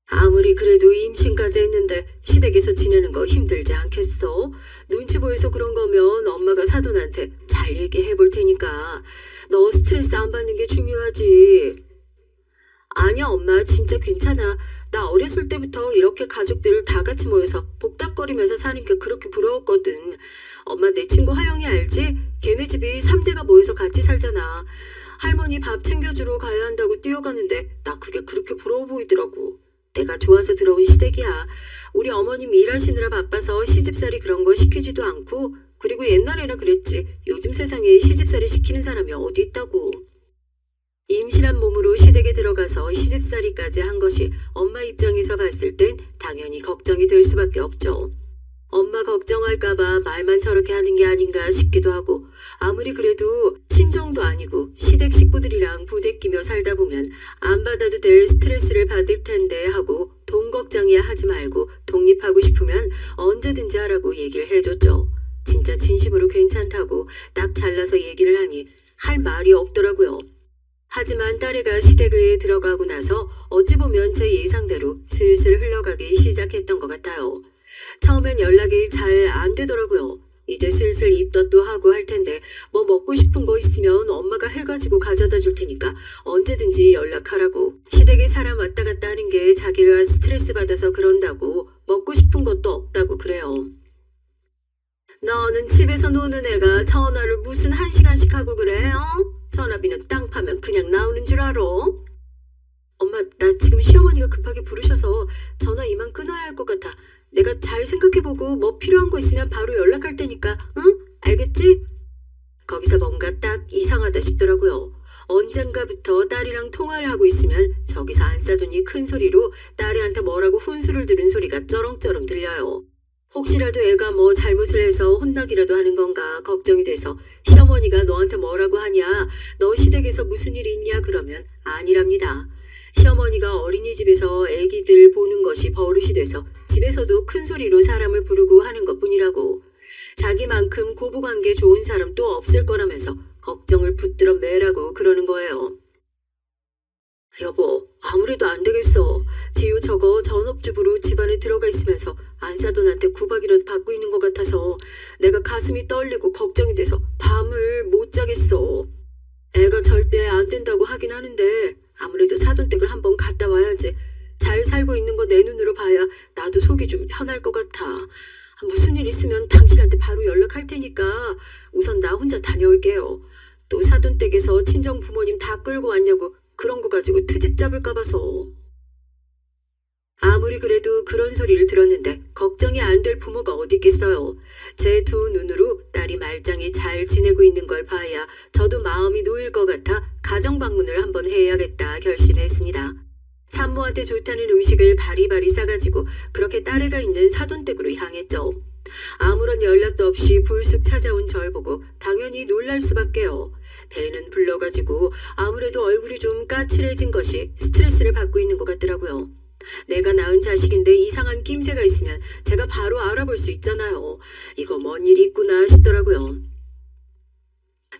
아무리 그래도 임신까지 했는데 시댁에서 지내는 거 힘들지 않겠어? 눈치 보여서 그런 거면 엄마가 사돈한테 잘 얘기해 볼 테니까. 너 스트레스 안 받는 게 중요하지. 아니야 엄마 진짜 괜찮아. 나 어렸을 때부터 이렇게 가족들 다 같이 모여서 복닥거리면서 사는 게 그렇게 부러웠거든. 엄마 내 친구 하영이 알지? 걔네 집이 3대가 모여서 같이 살잖아. 할머니 밥 챙겨주러 가야 한다고 뛰어가는데 나 그게 그렇게 부러워 보이더라고. 내가 좋아서 들어온 시댁이야. 우리 어머님 일하시느라 바빠서 시집살이 그런 거 시키지도 않고, 그리고 옛날에나 그랬지. 요즘 세상에 시집살이 시키는 사람이 어디 있다고. 임신한 몸으로 시댁에 들어가서 시집살이까지 한 것이 엄마 입장에서 봤을 땐 당연히 걱정이 될 수밖에 없죠. 엄마 걱정할까봐 말만 저렇게 하는 게 아닌가 싶기도 하고, 아무리 그래도 친정도 아니고 시댁 식구들이랑 부대끼며 살다 보면 안 받아도 될 스트레스를 받을 텐데 하고, 돈 걱정이야 하지 말고 독립하고 싶으면 언제든지 하라고 얘기를 해줬죠. 진짜 진심으로 괜찮다고 딱 잘라서 얘기를 하니 할 말이 없더라고요. 하지만 딸애가 시댁에 들어가고 나서 어찌 보면 제 예상대로 슬슬 흘러가기 시작했던 것 같아요. 처음엔 연락이 잘 안 되더라고요. 이제 슬슬 입덧도 하고 할 텐데 뭐 먹고 싶은 거 있으면 엄마가 해가지고 가져다 줄 테니까 언제든지 연락하라고. 시댁에 사람 왔다 갔다 하는 게 자기가 스트레스 받아서 그런다고, 먹고 싶은 것도 없다고 그래요. 너는 집에서 노는 애가 전화를 무슨 1시간씩 하고 그래? 전화비는 땅 파면 그냥 나오는 줄 알아? 엄마, 나 지금 시어머니가 급하게 부르셔서 전화 이만 끊어야 할 것 같아. 내가 잘 생각해보고 뭐 필요한 거 있으면 바로 연락할 테니까, 응? 알겠지? 거기서 뭔가 딱 이상하다 싶더라고요. 언젠가부터 딸이랑 통화를 하고 있으면 저기서 안 싸더니 큰 소리로 딸애한테 뭐라고 훈수를 들은 소리가 쩌렁쩌렁 들려요. 혹시라도 애가 뭐 잘못을 해서 혼나기라도 하는 건가 걱정이 돼서 시어머니가 너한테 뭐라고 하냐, 너 시댁에서 무슨 일이 있냐 그러면 아니랍니다. 시어머니가 어린이집에서 애기들 보는 것이 버릇이 돼서 집에서도 큰 소리로 사람을 부르고 하는 것뿐이라고. 자기만큼 고부관계 좋은 사람 또 없을 거라면서 걱정을 붙들어 매라고 그러는 거예요. 여보, 아무래도 안 되겠어. 지우 저거 전업주부로 집안에 들어가 있으면서 안사돈한테 구박이라도 받고 있는 것 같아서 내가 가슴이 떨리고 걱정이 돼서 밤을 못 자겠어. 애가 절대 안 된다고 하긴 하는데 아무래도 사돈댁을 한번 갔다 와야지. 잘 살고 있는 거 내 눈으로 봐야 나도 속이 좀 편할 것 같아. 무슨 일 있으면 당신한테 바로 연락할 테니까 우선 나 혼자 다녀올게요. 또 사돈댁에서 친정 부모님 다 끌고 왔냐고 그런 거 가지고 트집 잡을까 봐서. 아무리 그래도 그런 소리를 들었는데 걱정이 안 될 부모가 어디 있겠어요. 제 두 눈으로 딸이 말짱히 잘 지내고 있는 걸 봐야 저도 마음이 놓일 것 같아 가정 방문을 한번 해야겠다 결심했습니다. 산모한테 좋다는 음식을 바리바리 싸가지고 그렇게 딸애가 있는 사돈댁으로 향했죠. 아무런 연락도 없이 불쑥 찾아온 절 보고 당연히 놀랄 수밖에요. 배는 불러가지고 아무래도 얼굴이 좀 까칠해진 것이 스트레스를 받고 있는 것 같더라고요. 내가 낳은 자식인데 이상한 낌새가 있으면 제가 바로 알아볼 수 있잖아요. 이거 뭔 일이 있구나 싶더라고요.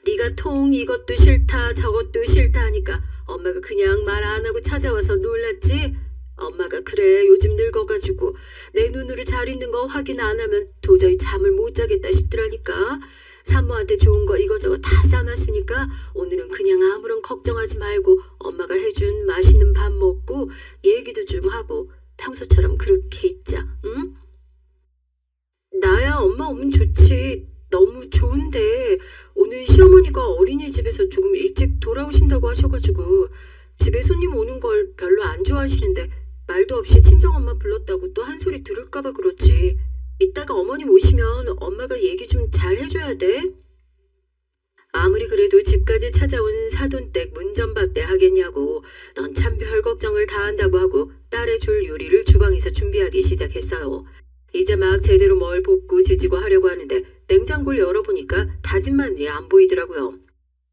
네가 통 이것도 싫다 저것도 싫다 하니까 엄마가 그냥 말 안 하고 찾아와서 놀랐지? 엄마가 그래 요즘 늙어가지고 내 눈으로 잘 있는 거 확인 안 하면 도저히 잠을 못 자겠다 싶더라니까. 산모한테 좋은 거 이거저거 다 싸놨으니까 오늘은 그냥 아무런 걱정하지 말고 엄마가 해준 맛있는 밥 먹고 얘기도 좀 하고 평소처럼 그렇게 있자, 응? 나야 엄마 오면 좋지. 너무 좋은데 오늘 시어머니가 어린이집에서 조금 일찍 돌아오신다고 하셔가지고 집에 손님 오는 걸 별로 안 좋아하시는데 말도 없이 친정엄마 불렀다고 또 한 소리 들을까봐 그렇지. 이따가 어머님 오시면 엄마가 얘기 좀 잘 해줘야 돼. 아무리 그래도 집까지 찾아온 사돈댁 문전박대 하겠냐고. 넌 참 별 걱정을 다 한다고 하고 딸의 줄 요리를 주방에서 준비하기 시작했어요. 이제 막 제대로 뭘 볶고 지지고 하려고 하는데 냉장고를 열어보니까 다진 마늘이 안 보이더라고요.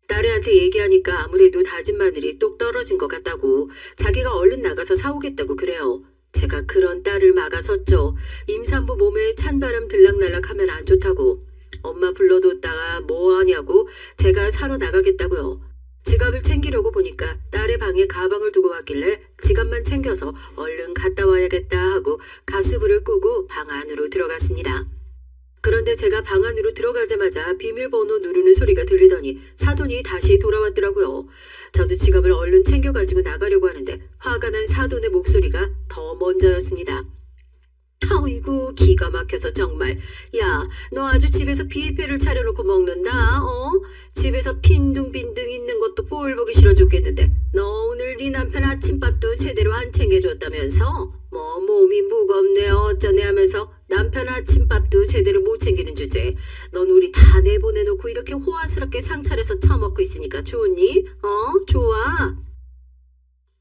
딸애한테 얘기하니까 아무래도 다진 마늘이 똑 떨어진 것 같다고 자기가 얼른 나가서 사오겠다고 그래요. 제가 그런 딸을 막아섰죠. 임산부 몸에 찬바람 들락날락 하면 안 좋다고. 엄마 불러뒀다가 뭐 하냐고 제가 사러 나가겠다고요. 지갑을 챙기려고 보니까 딸의 방에 가방을 두고 왔길래 지갑만 챙겨서 얼른 갔다 와야겠다 하고 가스불을 끄고 방 안으로 들어갔습니다. 그런데 제가 방 안으로 들어가자마자 비밀번호 누르는 소리가 들리더니 사돈이 다시 돌아왔더라고요. 저도 지갑을 얼른 챙겨가지고 나가려고 하는데 화가 난 사돈의 목소리가 더 먼저였습니다. 아이고 기가 막혀서 정말. 야, 너 아주 집에서 뷔페를 차려놓고 먹는다. 어? 집에서 빈둥빈둥 있는 것도 꼴 보기 싫어 죽겠는데 너 오늘 네 남편 아침밥도 제대로 안 챙겨줬다면서? 뭐 몸이 무겁네 어쩌네 하면서 남편 아침밥도 제대로 못 챙기는 주제에 넌 우리 다 내보내놓고 이렇게 호화스럽게 상 차려서 처먹고 있으니까 좋니? 어? 좋아?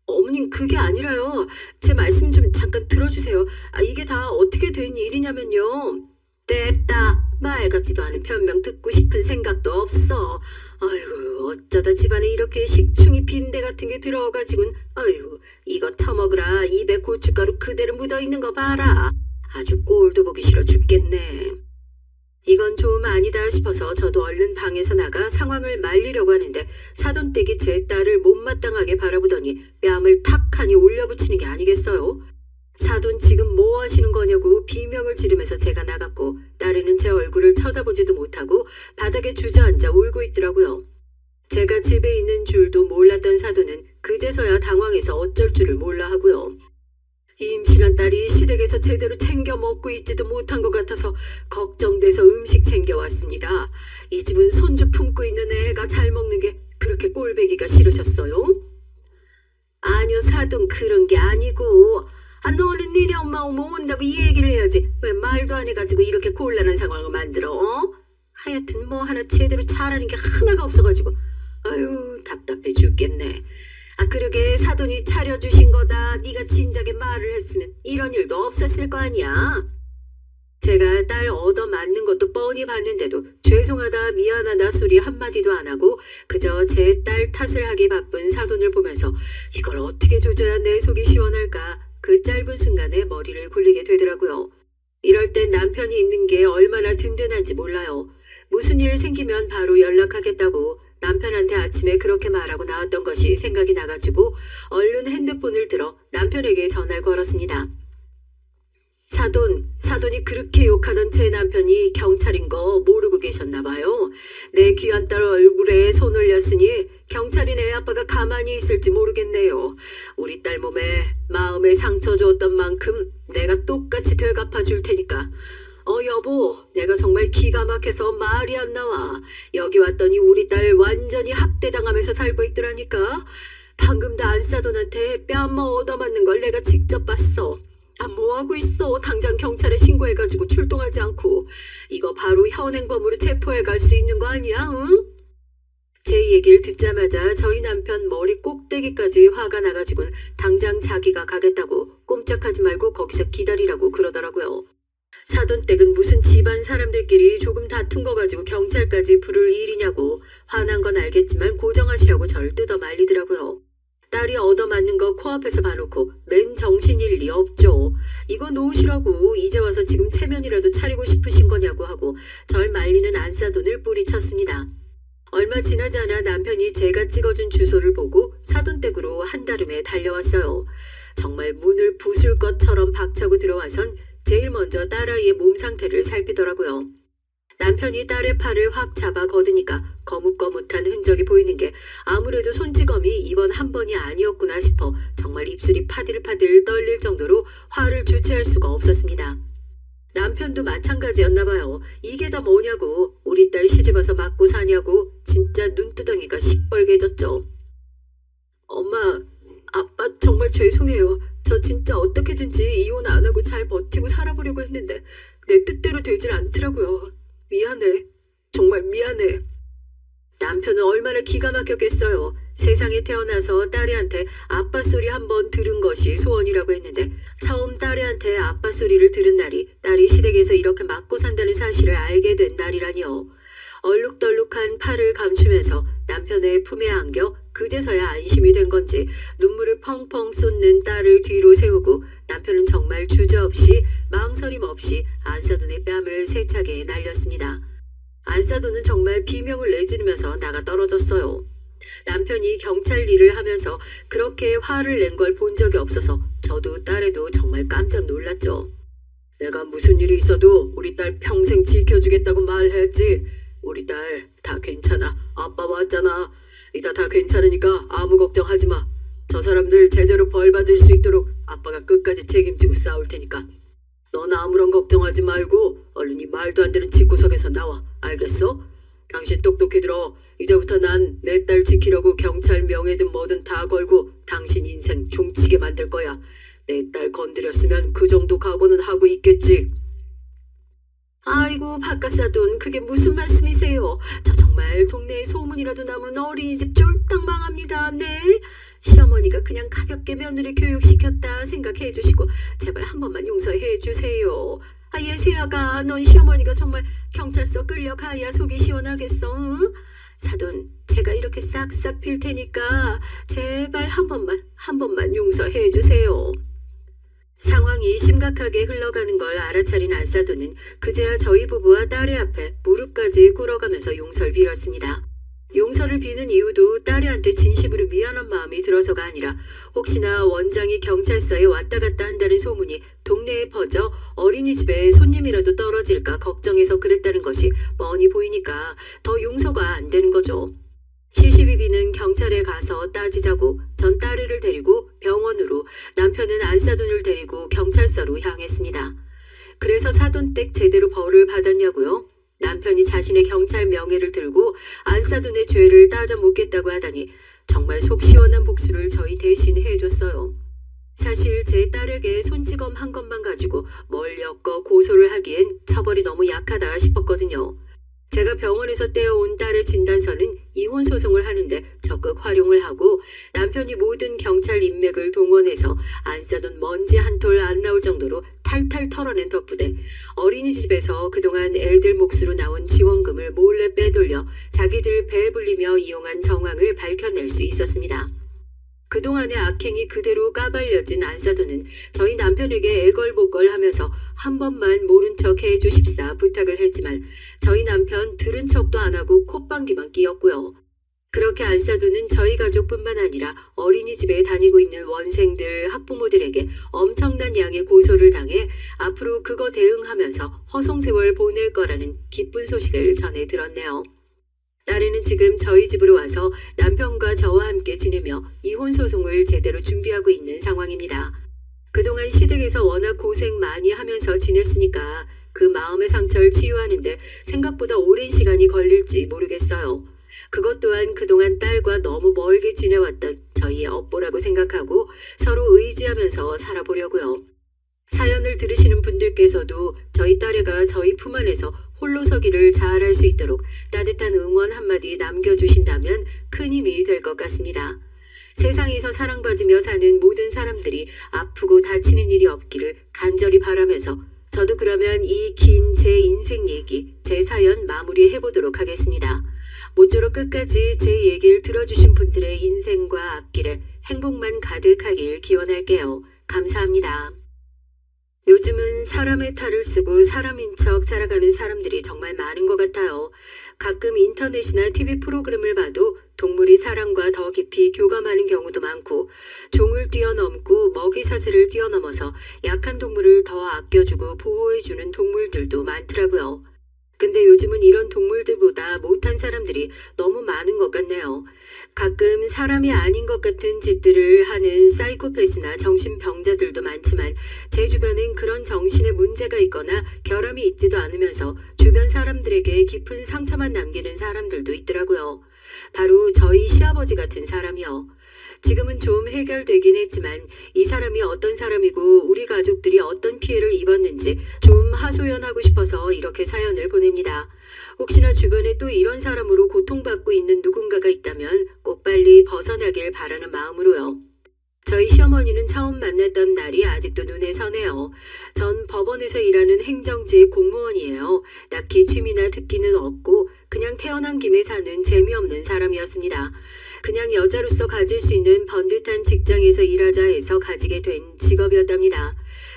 어머님 그게 아니라요. 제 말씀 좀 잠깐 들어주세요. 이게 다 어떻게 된 일이냐면요. 됐다. 말 같지도 않은 변명 듣고 싶은 생각도 없어. 아이고 어쩌다 집안에 이렇게 식충이 빈대 같은 게 들어가지고는 아이고 이거 처먹으라 입에 고춧가루 그대로 묻어있는 거 봐라. 아주 꼴도 보기 싫어 죽겠네. 이건 좀 아니다 싶어서 저도 얼른 방에서 나가 상황을 말리려고 하는데 사돈댁이 제 딸을 못마땅하게 바라보더니 뺨을 탁하니 올려붙이는 게 아니겠어요. 사돈 지금 뭐 하시는 거냐고 비명을 지르면서 제가 나갔고 딸애는 제 얼굴을 쳐다보지도 못하고 바닥에 주저앉아 울고 있더라고요. 제가 집에 있는 줄도 몰랐던 사돈은 그제서야 당황해서 어쩔 줄을 몰라 하고요. 임신한 딸이 시댁에서 제대로 챙겨 먹고 있지도 못한 것 같아서 걱정돼서 음식 챙겨왔습니다. 이 집은 손주 품고 있는 애가 잘 먹는 게 그렇게 꼴배기가 싫으셨어요? 아니요 사돈 그런 게 아니고 너는 니네 엄마 오면 온다고 이 얘기를 해야지 왜 말도 안 해가지고 이렇게 곤란한 상황을 만들어? 어? 하여튼 뭐 하나 제대로 잘하는 게 하나가 없어가지고 아유 답답해 죽겠네. 그러게 사돈이 차려주신 거다. 네가 진작에 말을 했으면 이런 일도 없었을 거 아니야. 제가 딸 얻어맞는 것도 뻔히 봤는데도 죄송하다 미안하다 소리 한마디도 안 하고 그저 제 딸 탓을 하기 바쁜 사돈을 보면서 이걸 어떻게 조져야 내 속이 시원할까 그 짧은 순간에 머리를 굴리게 되더라고요. 이럴 땐 남편이 있는 게 얼마나 든든한지 몰라요. 무슨 일 생기면 바로 연락하겠다고 남편한테 아침에 그렇게 말하고 나왔던 것이 생각이 나가지고 얼른 핸드폰을 들어 남편에게 전화를 걸었습니다. 사돈이 그렇게 욕하던 제 남편이 경찰인 거 모르고 계셨나 봐요. 내 귀한 딸 얼굴에 손 올렸으니 경찰인 애 아빠가 가만히 있을지 모르겠네요. 우리 딸 몸에 마음에 상처 줬던 만큼 내가 똑같이 되갚아 줄 테니까. 여보, 내가 정말 기가 막혀서 말이 안 나와. 여기 왔더니 우리 딸 완전히 학대당하면서 살고 있더라니까. 방금 다 안사돈한테 뺨 얻어맞는 걸 내가 직접 봤어. 뭐하고 있어? 당장 경찰에 신고해가지고 출동하지 않고. 이거 바로 현행범으로 체포해 갈 수 있는 거 아니야, 응? 제 얘기를 듣자마자 저희 남편 머리 꼭대기까지 화가 나가지고는 당장 자기가 가겠다고 꼼짝하지 말고 거기서 기다리라고 그러더라고요. 사돈댁은 무슨 집안 사람들끼리 조금 다툰 거 가지고 경찰까지 부를 일이냐고 화난 건 알겠지만 고정하시라고 절 뜯어 말리더라고요. 딸이 얻어맞는 거 코앞에서 봐놓고 맨 정신일 리 없죠. 이거 놓으시라고 이제 와서 지금 체면이라도 차리고 싶으신 거냐고 하고 절 말리는 안사돈을 뿌리쳤습니다. 얼마 지나지 않아 남편이 제가 찍어준 주소를 보고 사돈댁으로 한달음에 달려왔어요. 정말 문을 부술 것처럼 박차고 들어와선 제일 먼저 딸아이의 몸 상태를 살피더라고요. 남편이 딸의 팔을 확 잡아 걷으니까 거뭇거뭇한 흔적이 보이는 게 아무래도 손찌검이 이번 한 번이 아니었구나 싶어 정말 입술이 파들파들 떨릴 정도로 화를 주체할 수가 없었습니다. 남편도 마찬가지였나 봐요. 이게 다 뭐냐고 우리 딸 시집와서 맞고 사냐고 진짜 눈두덩이가 시뻘개졌죠. 엄마, 아빠 정말 죄송해요. 저 진짜 어떻게든지 이혼 안 하고 잘 버티고 살아보려고 했는데 내 뜻대로 되질 않더라고요. 미안해. 정말 미안해. 남편은 얼마나 기가 막혔겠어요. 세상에 태어나서 딸애한테 아빠 소리 한 번 들은 것이 소원이라고 했는데 처음 딸애한테 아빠 소리를 들은 날이 딸이 시댁에서 이렇게 맞고 산다는 사실을 알게 된 날이라니요. 얼룩덜룩한 팔을 감추면서 남편의 품에 안겨 그제서야 안심이 된 건지 눈물을 펑펑 쏟는 딸을 뒤로 세우고 남편은 정말 주저없이 망설임 없이 안사돈의 뺨을 세차게 날렸습니다. 안사돈은 정말 비명을 내지르면서 나가 떨어졌어요. 남편이 경찰 일을 하면서 그렇게 화를 낸 걸 본 적이 없어서 저도 딸애도 정말 깜짝 놀랐죠. 내가 무슨 일이 있어도 우리 딸 평생 지켜주겠다고 말했지. 우리 딸 다 괜찮아. 아빠 왔잖아. 이따 다 괜찮으니까 아무 걱정하지 마. 저 사람들 제대로 벌 받을 수 있도록 아빠가 끝까지 책임지고 싸울 테니까. 넌 아무런 걱정하지 말고 얼른 이 말도 안 되는 집구석에서 나와. 알겠어? 당신 똑똑히 들어. 이제부터 난 내 딸 지키려고 경찰 명예든 뭐든 다 걸고 당신 인생 종치게 만들 거야. 내 딸 건드렸으면 그 정도 각오는 하고 있겠지. 아이고 바깥사돈, 그게 무슨 말씀이세요? 저 정말 동네에 소문이라도 나면 어린이집 쫄딱 망합니다. 네? 시어머니가 그냥 가볍게 며느리 교육시켰다 생각해 주시고 제발 한 번만 용서해 주세요. 아, 예세아가, 넌 시어머니가 정말 경찰서 끌려가야 속이 시원하겠어. 응? 사돈, 제가 이렇게 싹싹 빌 테니까 제발 한 번만 용서해 주세요. 상황이 심각하게 흘러가는 걸 알아차린 안사돈은 그제야 저희 부부와 딸의 앞에 무릎까지 꿇어가면서 용서를 빌었습니다. 용서를 비는 이유도 딸애한테 진심으로 미안한 마음이 들어서가 아니라 혹시나 원장이 경찰서에 왔다 갔다 한다는 소문이 동네에 퍼져 어린이집에 손님이라도 떨어질까 걱정해서 그랬다는 것이 뻔히 보이니까 더 용서가 안 되는 거죠. 시시비비는 경찰에 가서 따지자고 전 딸애를 데리고 병원으로, 남편은 안사돈을 데리고 경찰서로 향했습니다. 그래서 사돈댁 제대로 벌을 받았냐고요? 남편이 자신의 경찰 명예를 들고 안사돈의 죄를 따져 묻겠다고 하다니 정말 속 시원한 복수를 저희 대신 해줬어요. 사실 제 딸에게 손찌검 한 것만 가지고 뭘 엮어 고소를 하기엔 처벌이 너무 약하다 싶었거든요. 제가 병원에서 떼어온 딸의 진단서는 이혼 소송을 하는데 적극 활용을 하고 남편이 모든 경찰 인맥을 동원해서 안사돈 먼지 한 톨 안 나올 정도로 탈탈 털어낸 덕분에 어린이집에서 그동안 애들 몫으로 나온 지원금을 몰래 빼돌려 자기들 배 불리며 이용한 정황을 밝혀낼 수 있었습니다. 그동안의 악행이 그대로 까발려진 안사돈은 저희 남편에게 애걸복걸 하면서 한 번만 모른 척 해주십사 부탁을 했지만 저희 남편 들은 척도 안 하고 콧방귀만 뀌었고요. 그렇게 안사돈은 저희 가족뿐만 아니라 어린이집에 다니고 있는 원생들, 학부모들에게 엄청난 양의 고소를 당해 앞으로 그거 대응하면서 허송세월 보낼 거라는 기쁜 소식을 전해 들었네요. 딸애는 지금 저희 집으로 와서 남편과 저와 함께 지내며 이혼 소송을 제대로 준비하고 있는 상황입니다. 그동안 시댁에서 워낙 고생 많이 하면서 지냈으니까 그 마음의 상처를 치유하는데 생각보다 오랜 시간이 걸릴지 모르겠어요. 그것 또한 그동안 딸과 너무 멀게 지내왔던 저희의 업보라고 생각하고 서로 의지하면서 살아보려고요. 사연을 들으시는 분들께서도 저희 딸애가 저희 품 안에서 홀로 서기를 잘할 수 있도록 따뜻한 응원 한마디 남겨주신다면 큰 힘이 될 것 같습니다. 세상에서 사랑받으며 사는 모든 사람들이 아프고 다치는 일이 없기를 간절히 바라면서 저도 그러면 이 긴 제 인생 얘기, 제 사연 마무리해보도록 하겠습니다. 모쪼록 끝까지 제 얘기를 들어주신 분들의 인생과 앞길에 행복만 가득하길 기원할게요. 감사합니다. 요즘은 사람의 탈을 쓰고 사람인 척 살아가는 사람들이 정말 많은 것 같아요. 가끔 인터넷이나 TV 프로그램을 봐도 동물이 사람과 더 깊이 교감하는 경우도 많고 종을 뛰어넘고 먹이사슬을 뛰어넘어서 약한 동물을 더 아껴주고 보호해주는 동물들도 많더라고요. 근데 요즘은 이런 동물들보다 못한 사람들이 너무 많은 것 같네요. 가끔 사람이 아닌 것 같은 짓들을 하는 사이코패스나 정신병자들도 많지만 제 주변엔 그런 정신에 문제가 있거나 결함이 있지도 않으면서 주변 사람들에게 깊은 상처만 남기는 사람들도 있더라고요. 바로 저희 시아버지 같은 사람이요. 지금은 좀 해결되긴 했지만 이 사람이 어떤 사람이고 우리 가족들이 어떤 피해를 입었는지 좀 하소연하고 싶어서 이렇게 사연을 보냅니다. 혹시나 주변에 또 이런 사람으로 고통받고 있는 누군가가 있다면 꼭 빨리 벗어나길 바라는 마음으로요. 저희 시어머니는 처음 만났던 날이 아직도 눈에 서네요. 전 법원에서 일하는 행정직 공무원이에요. 딱히 취미나 특기는 없고 그냥 태어난 김에 사는 재미없는 사람이었습니다. 그냥 여자로서 가질 수 있는 번듯한 직장에서 일하자 해서 가지게 된 직업이었답니다.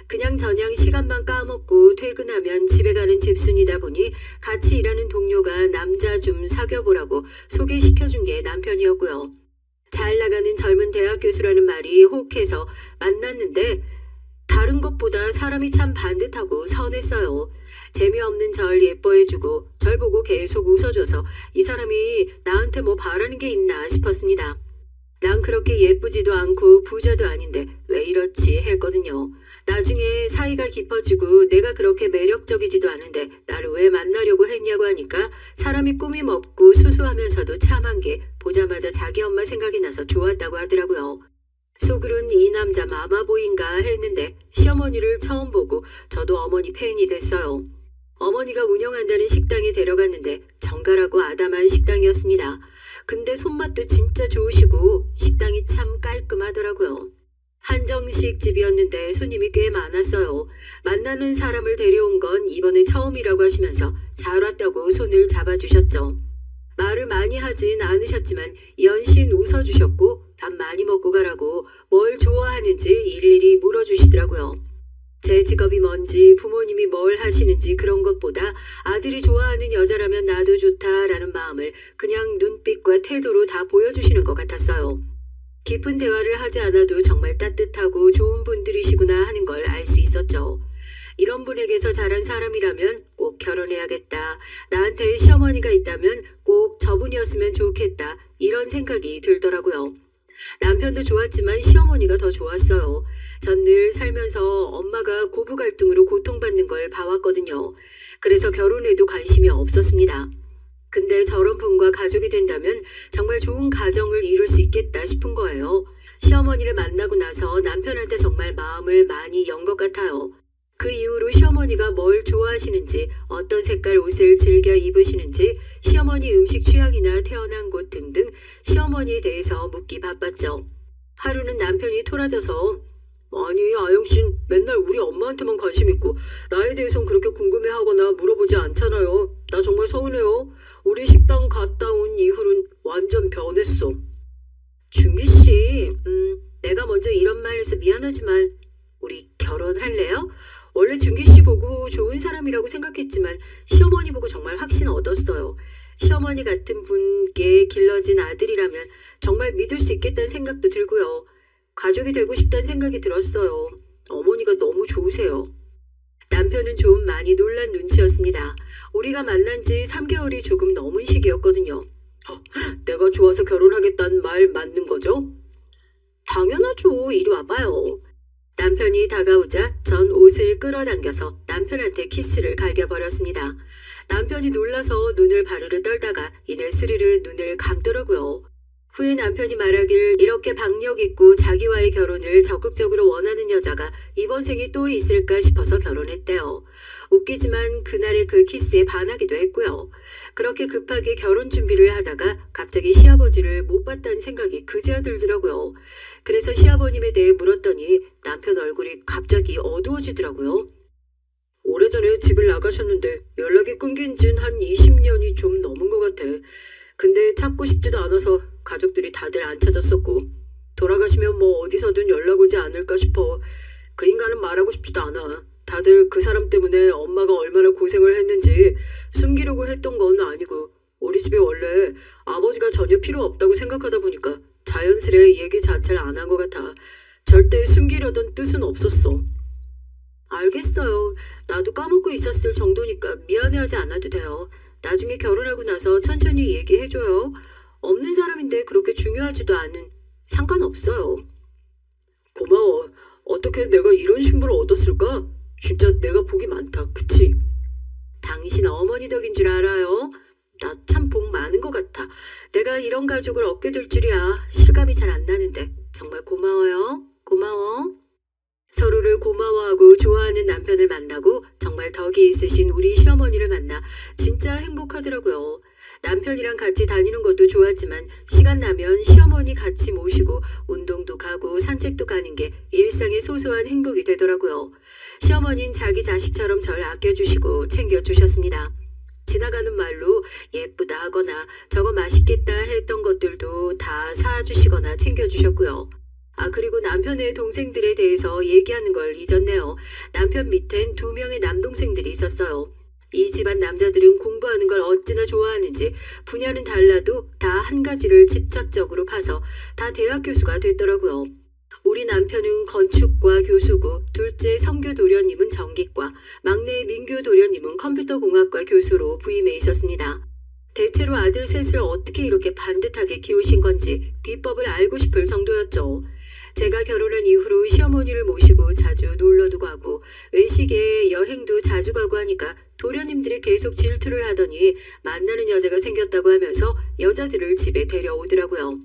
그냥 저냥 시간만 까먹고 퇴근하면 집에 가는 집순이다 보니 같이 일하는 동료가 남자 좀 사귀어보라고 소개시켜준 게 남편이었고요. 잘 나가는 젊은 대학 교수라는 말이 혹해서 만났는데 다른 것보다 사람이 참 반듯하고 선했어요. 재미없는 절 예뻐해주고 절 보고 계속 웃어줘서 이 사람이 나한테 뭐 바라는 게 있나 싶었습니다. 난 그렇게 예쁘지도 않고 부자도 아닌데 왜 이렇지 했거든요. 나중에 사이가 깊어지고 내가 그렇게 매력적이지도 않은데 나를 왜 만나려고 했냐고 하니까 사람이 꾸밈 없고 수수하면서도 참한 게 보자마자 자기 엄마 생각이 나서 좋았다고 하더라고요. 속으론 이 남자 마마보이인가 했는데 시어머니를 처음 보고 저도 어머니 팬이 됐어요. 어머니가 운영한다는 식당에 데려갔는데 정갈하고 아담한 식당이었습니다. 근데 손맛도 진짜 좋으시고 식당이 참 깔끔하더라고요. 한정식 집이었는데 손님이 꽤 많았어요. 만나는 사람을 데려온 건 이번에 처음이라고 하시면서 잘 왔다고 손을 잡아주셨죠. 말을 많이 하진 않으셨지만 연신 웃어주셨고 밥 많이 먹고 가라고 뭘 좋아하는지 일일이 물어주시더라고요. 제 직업이 뭔지 부모님이 뭘 하시는지 그런 것보다 아들이 좋아하는 여자라면 나도 좋다라는 마음을 그냥 눈빛과 태도로 다 보여주시는 것 같았어요. 깊은 대화를 하지 않아도 정말 따뜻하고 좋은 분들이시구나 하는 걸 알 수 있었죠. 이런 분에게서 자란 사람이라면 꼭 결혼해야겠다. 나한테 시어머니가 있다면 꼭 저분이었으면 좋겠다. 이런 생각이 들더라고요. 남편도 좋았지만 시어머니가 더 좋았어요. 전 늘 살면서 엄마가 고부 갈등으로 고통받는 걸 봐왔거든요. 그래서 결혼에도 관심이 없었습니다. 근데 저런 분과 가족이 된다면 정말 좋은 가정을 이룰 수 있겠다 싶은 거예요. 시어머니를 만나고 나서 남편한테 정말 마음을 많이 연 것 같아요. 그 이후로 시어머니가 뭘 좋아하시는지, 어떤 색깔 옷을 즐겨 입으시는지, 시어머니 음식 취향이나 태어난 곳 등등 시어머니에 대해서 묻기 바빴죠. 하루는 남편이 토라져서 아니 아영씨는 맨날 우리 엄마한테만 관심 있고 나에 대해선 그렇게 궁금해하거나 물어보지 않잖아요. 나 정말 서운해요. 우리 식당 갔다 온 이후로는 완전 변했어. 준기씨, 내가 먼저 이런 말 해서 미안하지만 우리 결혼할래요? 원래 준기씨 보고 좋은 사람이라고 생각했지만 시어머니 보고 정말 확신 얻었어요. 시어머니 같은 분께 길러진 아들이라면 정말 믿을 수 있겠다는 생각도 들고요. 가족이 되고 싶다는 생각이 들었어요. 어머니가 너무 좋으세요. 남편은 좀 많이 놀란 눈치였습니다. 우리가 만난 지 3개월이 조금 넘은 시기였거든요. 내가 좋아서 결혼하겠다는 말 맞는 거죠? 당연하죠. 이리 와봐요. 남편이 다가오자 전 옷을 끌어당겨서 남편한테 키스를 갈겨버렸습니다. 남편이 놀라서 눈을 바르르 떨다가 이내 스르르 눈을 감더라고요. 후에 남편이 말하길 이렇게 박력 있고 자기와의 결혼을 적극적으로 원하는 여자가 이번 생에 또 있을까 싶어서 결혼했대요. 웃기지만 그날의 그 키스에 반하기도 했고요. 그렇게 급하게 결혼 준비를 하다가 갑자기 시아버지를 못 봤다는 생각이 그제야 들더라고요. 그래서 시아버님에 대해 물었더니 남편 얼굴이 갑자기 어두워지더라고요. 오래전에 집을 나가셨는데 연락이 끊긴 지는 한 20년이 좀 넘은 것 같아. 근데 찾고 싶지도 않아서 가족들이 다들 안 찾았었고 돌아가시면 뭐 어디서든 연락 오지 않을까 싶어. 그 인간은 말하고 싶지도 않아. 다들 그 사람 때문에 엄마가 얼마나 고생을 했는지 숨기려고 했던 건 아니고 우리 집에 원래 아버지가 전혀 필요 없다고 생각하다 보니까 자연스레 얘기 자체를 안 한 것 같아. 절대 숨기려던 뜻은 없었어. 알겠어요. 나도 까먹고 있었을 정도니까 미안해하지 않아도 돼요. 나중에 결혼하고 나서 천천히 얘기해줘요. 없는 사람인데 그렇게 중요하지도 않은 상관없어요. 고마워. 어떻게 내가 이런 신부를 얻었을까? 진짜 내가 복이 많다. 그치? 당신 어머니 덕인 줄 알아요. 나 참 복 많은 것 같아. 내가 이런 가족을 얻게 될 줄이야. 실감이 잘 안 나는데 정말 고마워요. 고마워. 서로를 고마워하고 좋아하는 남편을 만나고 정말 덕이 있으신 우리 시어머니를 만나 진짜 행복하더라고요. 남편이랑 같이 다니는 것도 좋았지만 시간 나면 시어머니 같이 모시고 운동도 가고 산책도 가는 게 일상의 소소한 행복이 되더라고요. 시어머니는 자기 자식처럼 절 아껴주시고 챙겨주셨습니다. 지나가는 말로 예쁘다 하거나 저거 맛있겠다 했던 것들도 다 사주시거나 챙겨주셨고요. 그리고 남편의 동생들에 대해서 얘기하는 걸 잊었네요. 남편 밑엔 2명의 남동생들이 있었어요. 이 집안 남자들은 공부하는 걸 어찌나 좋아하는지 분야는 달라도 다 한 가지를 집착적으로 파서 다 대학 교수가 됐더라고요. 우리 남편은 건축과 교수고 둘째 성교 도련님은 전기과, 막내 민교 도련님은 컴퓨터공학과 교수로 부임해 있었습니다. 대체로 아들 셋을 어떻게 이렇게 반듯하게 키우신 건지 비법을 알고 싶을 정도였죠. 제가 결혼한 이후로 시어머니를 모시고 자주 놀러도 가고 외식에 여행도 자주 가고 하니까 도련님들이 계속 질투를 하더니 만나는 여자가 생겼다고 하면서 여자들을 집에 데려오더라고요.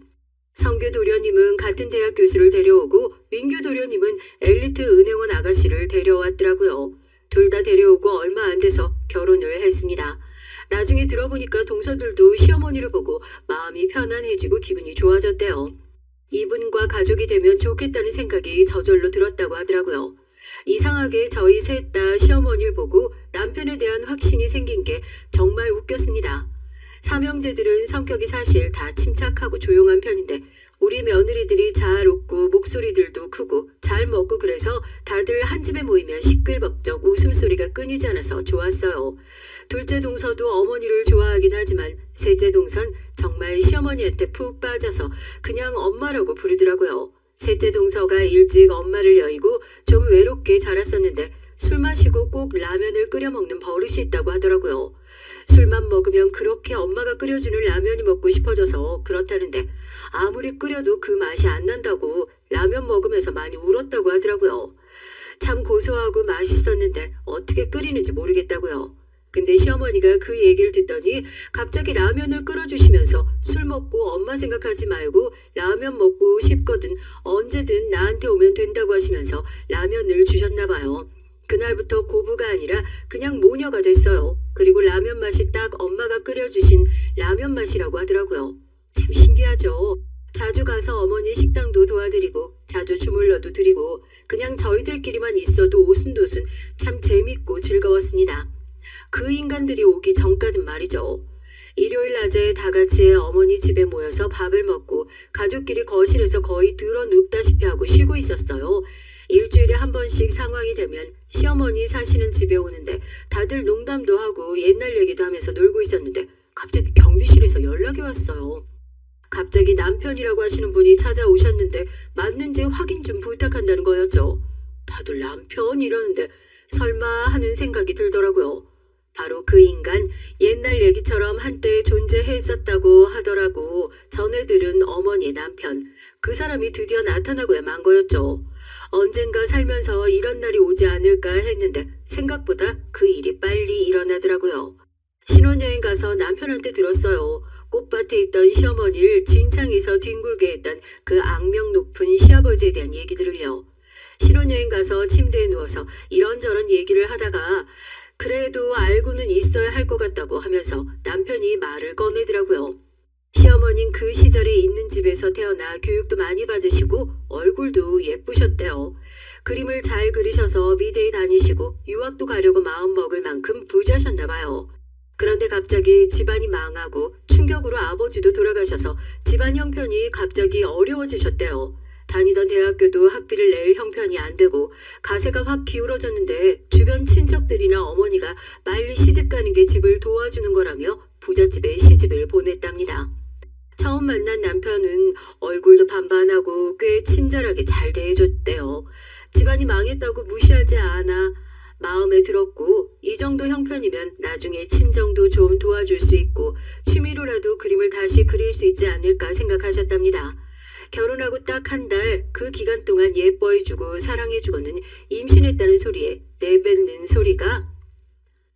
성규 도련님은 같은 대학 교수를 데려오고 민규 도련님은 엘리트 은행원 아가씨를 데려왔더라고요. 둘 다 데려오고 얼마 안 돼서 결혼을 했습니다. 나중에 들어보니까 동서들도 시어머니를 보고 마음이 편안해지고 기분이 좋아졌대요. 이분과 가족이 되면 좋겠다는 생각이 저절로 들었다고 하더라고요. 이상하게 저희 셋 다 시어머니를 보고 남편에 대한 확신이 생긴 게 정말 웃겼습니다. 삼형제들은 성격이 사실 다 침착하고 조용한 편인데 우리 며느리들이 잘 웃고 목소리들도 크고 잘 먹고 그래서 다들 한 집에 모이면 시끌벅적 웃음소리가 끊이지 않아서 좋았어요. 둘째 동서도 어머니를 좋아하긴 하지만 셋째 동선 정말 시어머니한테 푹 빠져서 그냥 엄마라고 부르더라고요. 셋째 동서가 일찍 엄마를 여의고 좀 외롭게 자랐었는데 술 마시고 꼭 라면을 끓여 먹는 버릇이 있다고 하더라고요. 술만 먹으면 그렇게 엄마가 끓여주는 라면이 먹고 싶어져서 그렇다는데 아무리 끓여도 그 맛이 안 난다고 라면 먹으면서 많이 울었다고 하더라고요. 참 고소하고 맛있었는데 어떻게 끓이는지 모르겠다고요. 근데 시어머니가 그 얘기를 듣더니 갑자기 라면을 끓여주시면서 술 먹고 엄마 생각하지 말고 라면 먹고 싶거든 언제든 나한테 오면 된다고 하시면서 라면을 주셨나 봐요. 그날부터 고부가 아니라 그냥 모녀가 됐어요. 그리고 라면 맛이 딱 엄마가 끓여주신 라면 맛이라고 하더라고요. 참 신기하죠. 자주 가서 어머니 식당도 도와드리고 자주 주물러도 드리고 그냥 저희들끼리만 있어도 오순도순 참 재밌고 즐거웠습니다. 그 인간들이 오기 전까진 말이죠. 일요일 낮에 다 같이 어머니 집에 모여서 밥을 먹고 가족끼리 거실에서 거의 들어 눕다시피 하고 쉬고 있었어요. 일주일에 한 번씩 상황이 되면 시어머니 사시는 집에 오는데 다들 농담도 하고 옛날 얘기도 하면서 놀고 있었는데 갑자기 경비실에서 연락이 왔어요. 갑자기 남편이라고 하시는 분이 찾아오셨는데 맞는지 확인 좀 부탁한다는 거였죠. 다들 남편 이러는데 설마 하는 생각이 들더라고요. 바로 그 인간 옛날 얘기처럼 한때 존재했었다고 하더라고. 전에 들은 어머니의 남편. 그 사람이 드디어 나타나고야 만 거였죠. 언젠가 살면서 이런 날이 오지 않을까 했는데 생각보다 그 일이 빨리 일어나더라고요. 신혼여행 가서 남편한테 들었어요. 꽃밭에 있던 시어머니를 진창에서 뒹굴게 했던 그 악명 높은 시아버지에 대한 얘기들을요. 신혼여행 가서 침대에 누워서 이런저런 얘기를 하다가 그래도 알고는 있어야 할 것 같다고 하면서 남편이 말을 꺼내더라고요. 시어머니는 그 시절에 있는 집에서 태어나 교육도 많이 받으시고 얼굴도 예쁘셨대요. 그림을 잘 그리셔서 미대에 다니시고 유학도 가려고 마음먹을 만큼 부자셨나 봐요. 그런데 갑자기 집안이 망하고 충격으로 아버지도 돌아가셔서 집안 형편이 갑자기 어려워지셨대요. 다니던 대학교도 학비를 낼 형편이 안 되고 가세가 확 기울어졌는데 주변 친척들이나 어머니가 빨리 시집 가는 게 집을 도와주는 거라며 부잣집에 시집을 보냈답니다. 처음 만난 남편은 얼굴도 반반하고 꽤 친절하게 잘 대해줬대요. 집안이 망했다고 무시하지 않아 마음에 들었고 이 정도 형편이면 나중에 친정도 좀 도와줄 수 있고 취미로라도 그림을 다시 그릴 수 있지 않을까 생각하셨답니다. 결혼하고 딱 한 달 그 기간 동안 예뻐해주고 사랑해주고는 임신했다는 소리에 내뱉는 소리가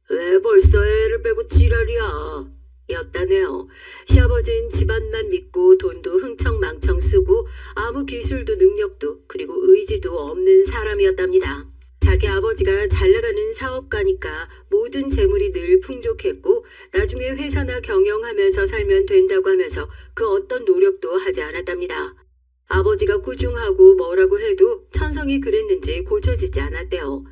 왜 벌써 애를 빼고 지랄이야 였다네요. 시아버지는 집안만 믿고 돈도 흥청망청 쓰고 아무 기술도 능력도 그리고 의지도 없는 사람이었답니다. 자기 아버지가 잘나가는 사업가니까 모든 재물이 늘 풍족했고 나중에 회사나 경영하면서 살면 된다고 하면서 그 어떤 노력도 하지 않았답니다. 아버지가 꾸중하고 뭐라고 해도 천성이 그랬는지 고쳐지지 않았대요.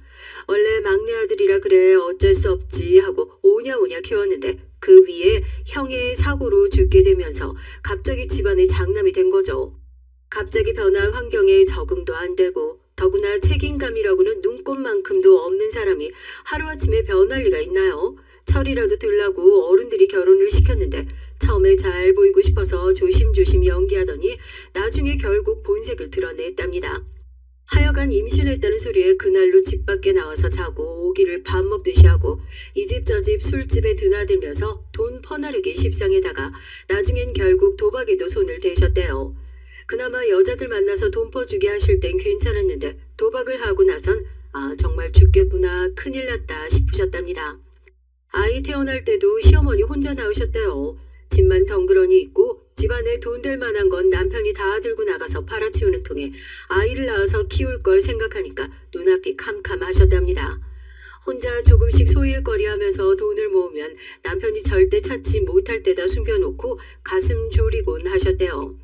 원래 막내 아들이라 그래 어쩔 수 없지 하고 오냐오냐 키웠는데 그 위에 형의 사고로 죽게 되면서 갑자기 집안의 장남이 된 거죠. 갑자기 변한 환경에 적응도 안 되고 더구나 책임감이라고는 눈꼽만큼도 없는 사람이 하루아침에 변할 리가 있나요? 철이라도 들라고 어른들이 결혼을 시켰는데 처음에 잘 보이고 싶어서 조심조심 연기하더니 나중에 결국 본색을 드러냈답니다. 하여간 임신했다는 소리에 그날로 집 밖에 나와서 자고 모기를 밥 먹듯이 하고 이 집 저 집 술집에 드나들면서 돈 퍼나르기 십상에다가 나중엔 결국 도박에도 손을 대셨대요. 그나마 여자들 만나서 돈 퍼주게 하실 땐 괜찮았는데 도박을 하고 나선 정말 죽겠구나 큰일 났다 싶으셨답니다. 아이 태어날 때도 시어머니 혼자 낳으셨대요. 집만 덩그러니 있고 집안에 돈 될 만한 건 남편이 다 들고 나가서 팔아치우는 통에 아이를 낳아서 키울 걸 생각하니까 눈앞이 캄캄하셨답니다. 혼자 조금씩 소일거리 하면서 돈을 모으면 남편이 절대 찾지 못할 때다 숨겨놓고 가슴 졸이곤 하셨대요.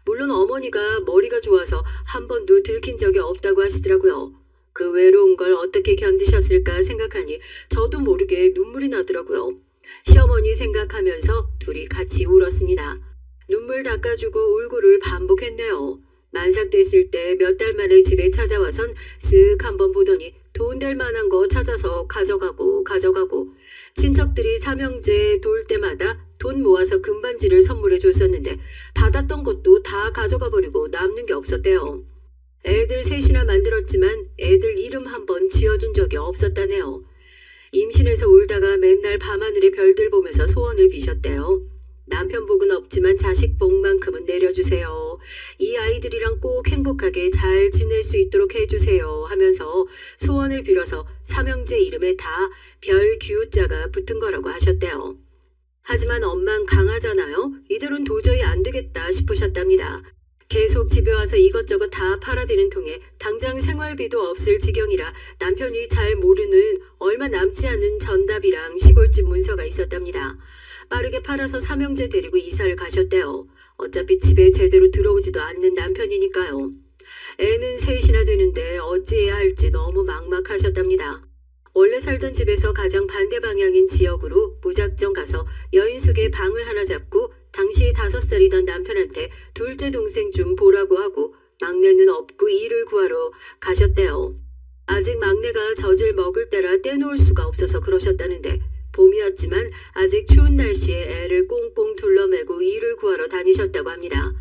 물론 어머니가 머리가 좋아서 한 번도 들킨 적이 없다고 하시더라고요. 그 외로운 걸 어떻게 견디셨을까 생각하니 저도 모르게 눈물이 나더라고요. 시어머니 생각하면서 둘이 같이 울었습니다. 눈물 닦아주고 울고를 반복했네요. 만삭됐을 때 몇 달 만에 집에 찾아와선 쓱 한번 보더니 돈 될 만한 거 찾아서 가져가고 친척들이 삼형제 돌 때마다 돈 모아서 금반지를 선물해 줬었는데 받았던 것도 다 가져가 버리고 남는 게 없었대요. 애들 셋이나 만들었지만 애들 이름 한번 지어준 적이 없었다네요. 임신해서 울다가 맨날 밤하늘에 별들 보면서 소원을 비셨대요. 남편 복은 없지만 자식 복만큼은 내려주세요. 이 아이들이랑 꼭 행복하게 잘 지낼 수 있도록 해주세요 하면서 소원을 빌어서 삼형제 이름에 다 별 기우자가 붙은 거라고 하셨대요. 하지만 엄만 강하잖아요. 이대로는 도저히 안 되겠다 싶으셨답니다. 계속 집에 와서 이것저것 다 팔아대는 통에 당장 생활비도 없을 지경이라 남편이 잘 모르는 얼마 남지 않은 전답이랑 시골집 문서가 있었답니다. 빠르게 팔아서 삼형제 데리고 이사를 가셨대요. 어차피 집에 제대로 들어오지도 않는 남편이니까요. 애는 셋이나 되는데 어찌해야 할지 너무 막막하셨답니다. 원래 살던 집에서 가장 반대 방향인 지역으로 무작정 가서 여인숙의 방을 하나 잡고 당시 5살이던 남편한테 둘째 동생 좀 보라고 하고 막내는 없고 일을 구하러 가셨대요. 아직 막내가 젖을 먹을 때라 떼놓을 수가 없어서 그러셨다는데 봄이었지만 아직 추운 날씨에 애를 꽁꽁 둘러매고 일을 구하러 다니셨다고 합니다.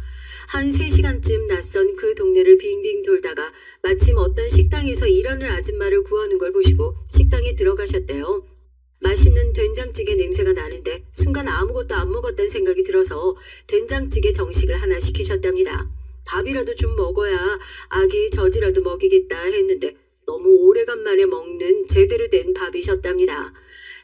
한 3시간쯤 낯선 그 동네를 빙빙 돌다가 마침 어떤 식당에서 일하는 아줌마를 구하는 걸 보시고 식당에 들어가셨대요. 맛있는 된장찌개 냄새가 나는데 순간 아무것도 안 먹었다는 생각이 들어서 된장찌개 정식을 하나 시키셨답니다. 밥이라도 좀 먹어야 아기 젖이라도 먹이겠다 했는데 너무 오래간만에 먹는 제대로 된 밥이셨답니다.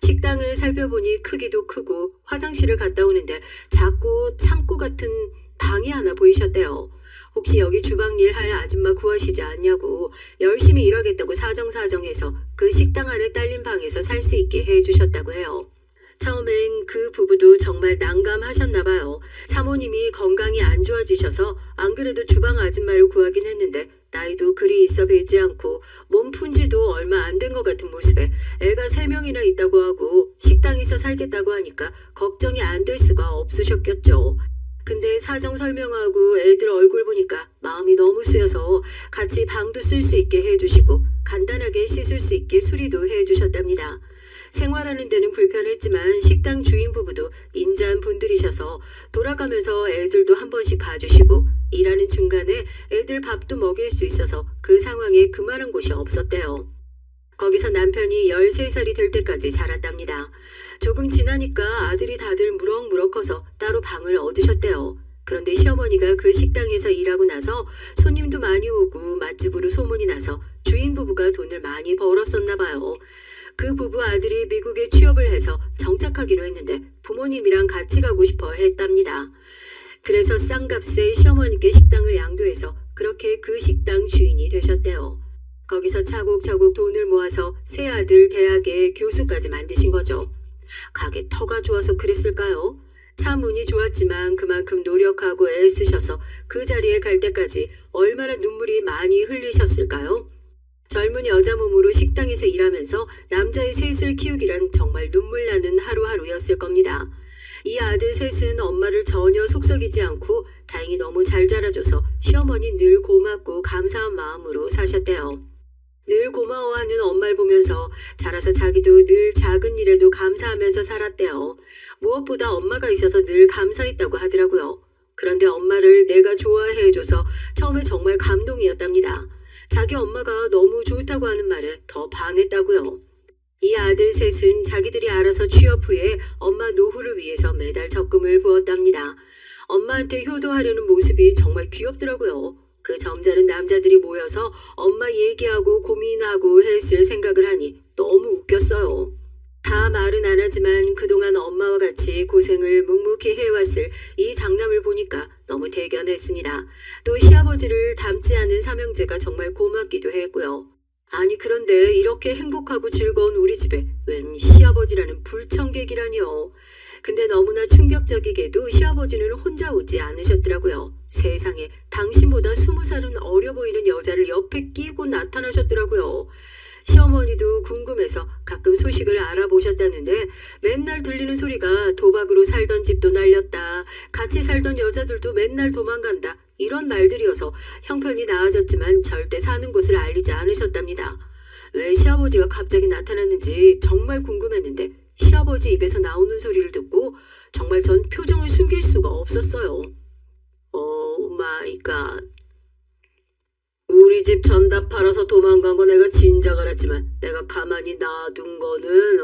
식당을 살펴보니 크기도 크고 화장실을 갔다 오는데 작고 창고 같은 방이 하나 보이셨대요. 혹시 여기 주방일 할 아줌마 구하시지 않냐고 열심히 일하겠다고 사정사정해서 그 식당 안에 딸린 방에서 살 수 있게 해주셨다고 해요. 처음엔 그 부부도 정말 난감하셨나봐요. 사모님이 건강이 안 좋아지셔서 안 그래도 주방 아줌마를 구하긴 했는데 나이도 그리 있어 보이지 않고 몸 푼지도 얼마 안 된 것 같은 모습에 애가 3명이나 있다고 하고 식당에서 살겠다고 하니까 걱정이 안 될 수가 없으셨겠죠. 근데 사정 설명하고 애들 얼굴 보니까 마음이 너무 쓰여서 같이 방도 쓸 수 있게 해주시고 간단하게 씻을 수 있게 수리도 해주셨답니다. 생활하는 데는 불편했지만 식당 주인 부부도 인자한 분들이셔서 돌아가면서 애들도 한 번씩 봐주시고 일하는 중간에 애들 밥도 먹일 수 있어서 그 상황에 그만한 곳이 없었대요. 거기서 남편이 13살이 될 때까지 자랐답니다. 조금 지나니까 아들이 다들 무럭무럭 커서 따로 방을 얻으셨대요. 그런데 시어머니가 그 식당에서 일하고 나서 손님도 많이 오고 맛집으로 소문이 나서 주인 부부가 돈을 많이 벌었었나 봐요. 그 부부 아들이 미국에 취업을 해서 정착하기로 했는데 부모님이랑 같이 가고 싶어 했답니다. 그래서 싼 값에 시어머니께 식당을 양도해서 그렇게 그 식당 주인이 되셨대요. 거기서 차곡차곡 돈을 모아서 새 아들 대학에 교수까지 만드신 거죠. 가게 터가 좋아서 그랬을까요? 참 운이 좋았지만 그만큼 노력하고 애쓰셔서 그 자리에 갈 때까지 얼마나 눈물이 많이 흘리셨을까요? 젊은 여자 몸으로 식당에서 일하면서 남자의 셋을 키우기란 정말 눈물 나는 하루하루였을 겁니다. 이 아들 셋은 엄마를 전혀 속썩이지 않고 다행히 너무 잘 자라줘서 시어머니 늘 고맙고 감사한 마음으로 사셨대요. 늘 고마워하는 엄마를 보면서 자라서 자기도 늘 작은 일에도 감사하면서 살았대요. 무엇보다 엄마가 있어서 늘 감사했다고 하더라고요. 그런데 엄마를 내가 좋아해줘서 처음에 정말 감동이었답니다. 자기 엄마가 너무 좋다고 하는 말에 더 반했다고요. 이 아들 셋은 자기들이 알아서 취업 후에 엄마 노후를 위해서 매달 적금을 부었답니다. 엄마한테 효도하려는 모습이 정말 귀엽더라고요. 그 점잖은 남자들이 모여서 엄마 얘기하고 고민하고 했을 생각을 하니 너무 웃겼어요. 다 말은 안 하지만 그동안 엄마와 같이 고생을 묵묵히 해왔을 이 장남을 보니까 너무 대견했습니다. 또 시아버지를 닮지 않은 삼형제가 정말 고맙기도 했고요. 아니 그런데 이렇게 행복하고 즐거운 우리 집에 웬 시아버지라는 불청객이라니요. 근데 너무나 충격적이게도 시아버지는 혼자 오지 않으셨더라고요. 세상에 당신보다 20살은 어려 보이는 여자를 옆에 끼고 나타나셨더라고요. 시어머니도 궁금해서 가끔 소식을 알아보셨다는데 맨날 들리는 소리가 도박으로 살던 집도 날렸다. 같이 살던 여자들도 맨날 도망간다. 이런 말들이어서 형편이 나아졌지만 절대 사는 곳을 알리지 않으셨답니다. 왜 시아버지가 갑자기 나타났는지 정말 궁금했는데 시아버지 입에서 나오는 소리를 듣고 정말 전 표정을 숨길 수가 없었어요. 오 마이 갓. 우리 집 전답 팔아서 도망간 거 내가 진작 알았지만 내가 가만히 놔둔 거는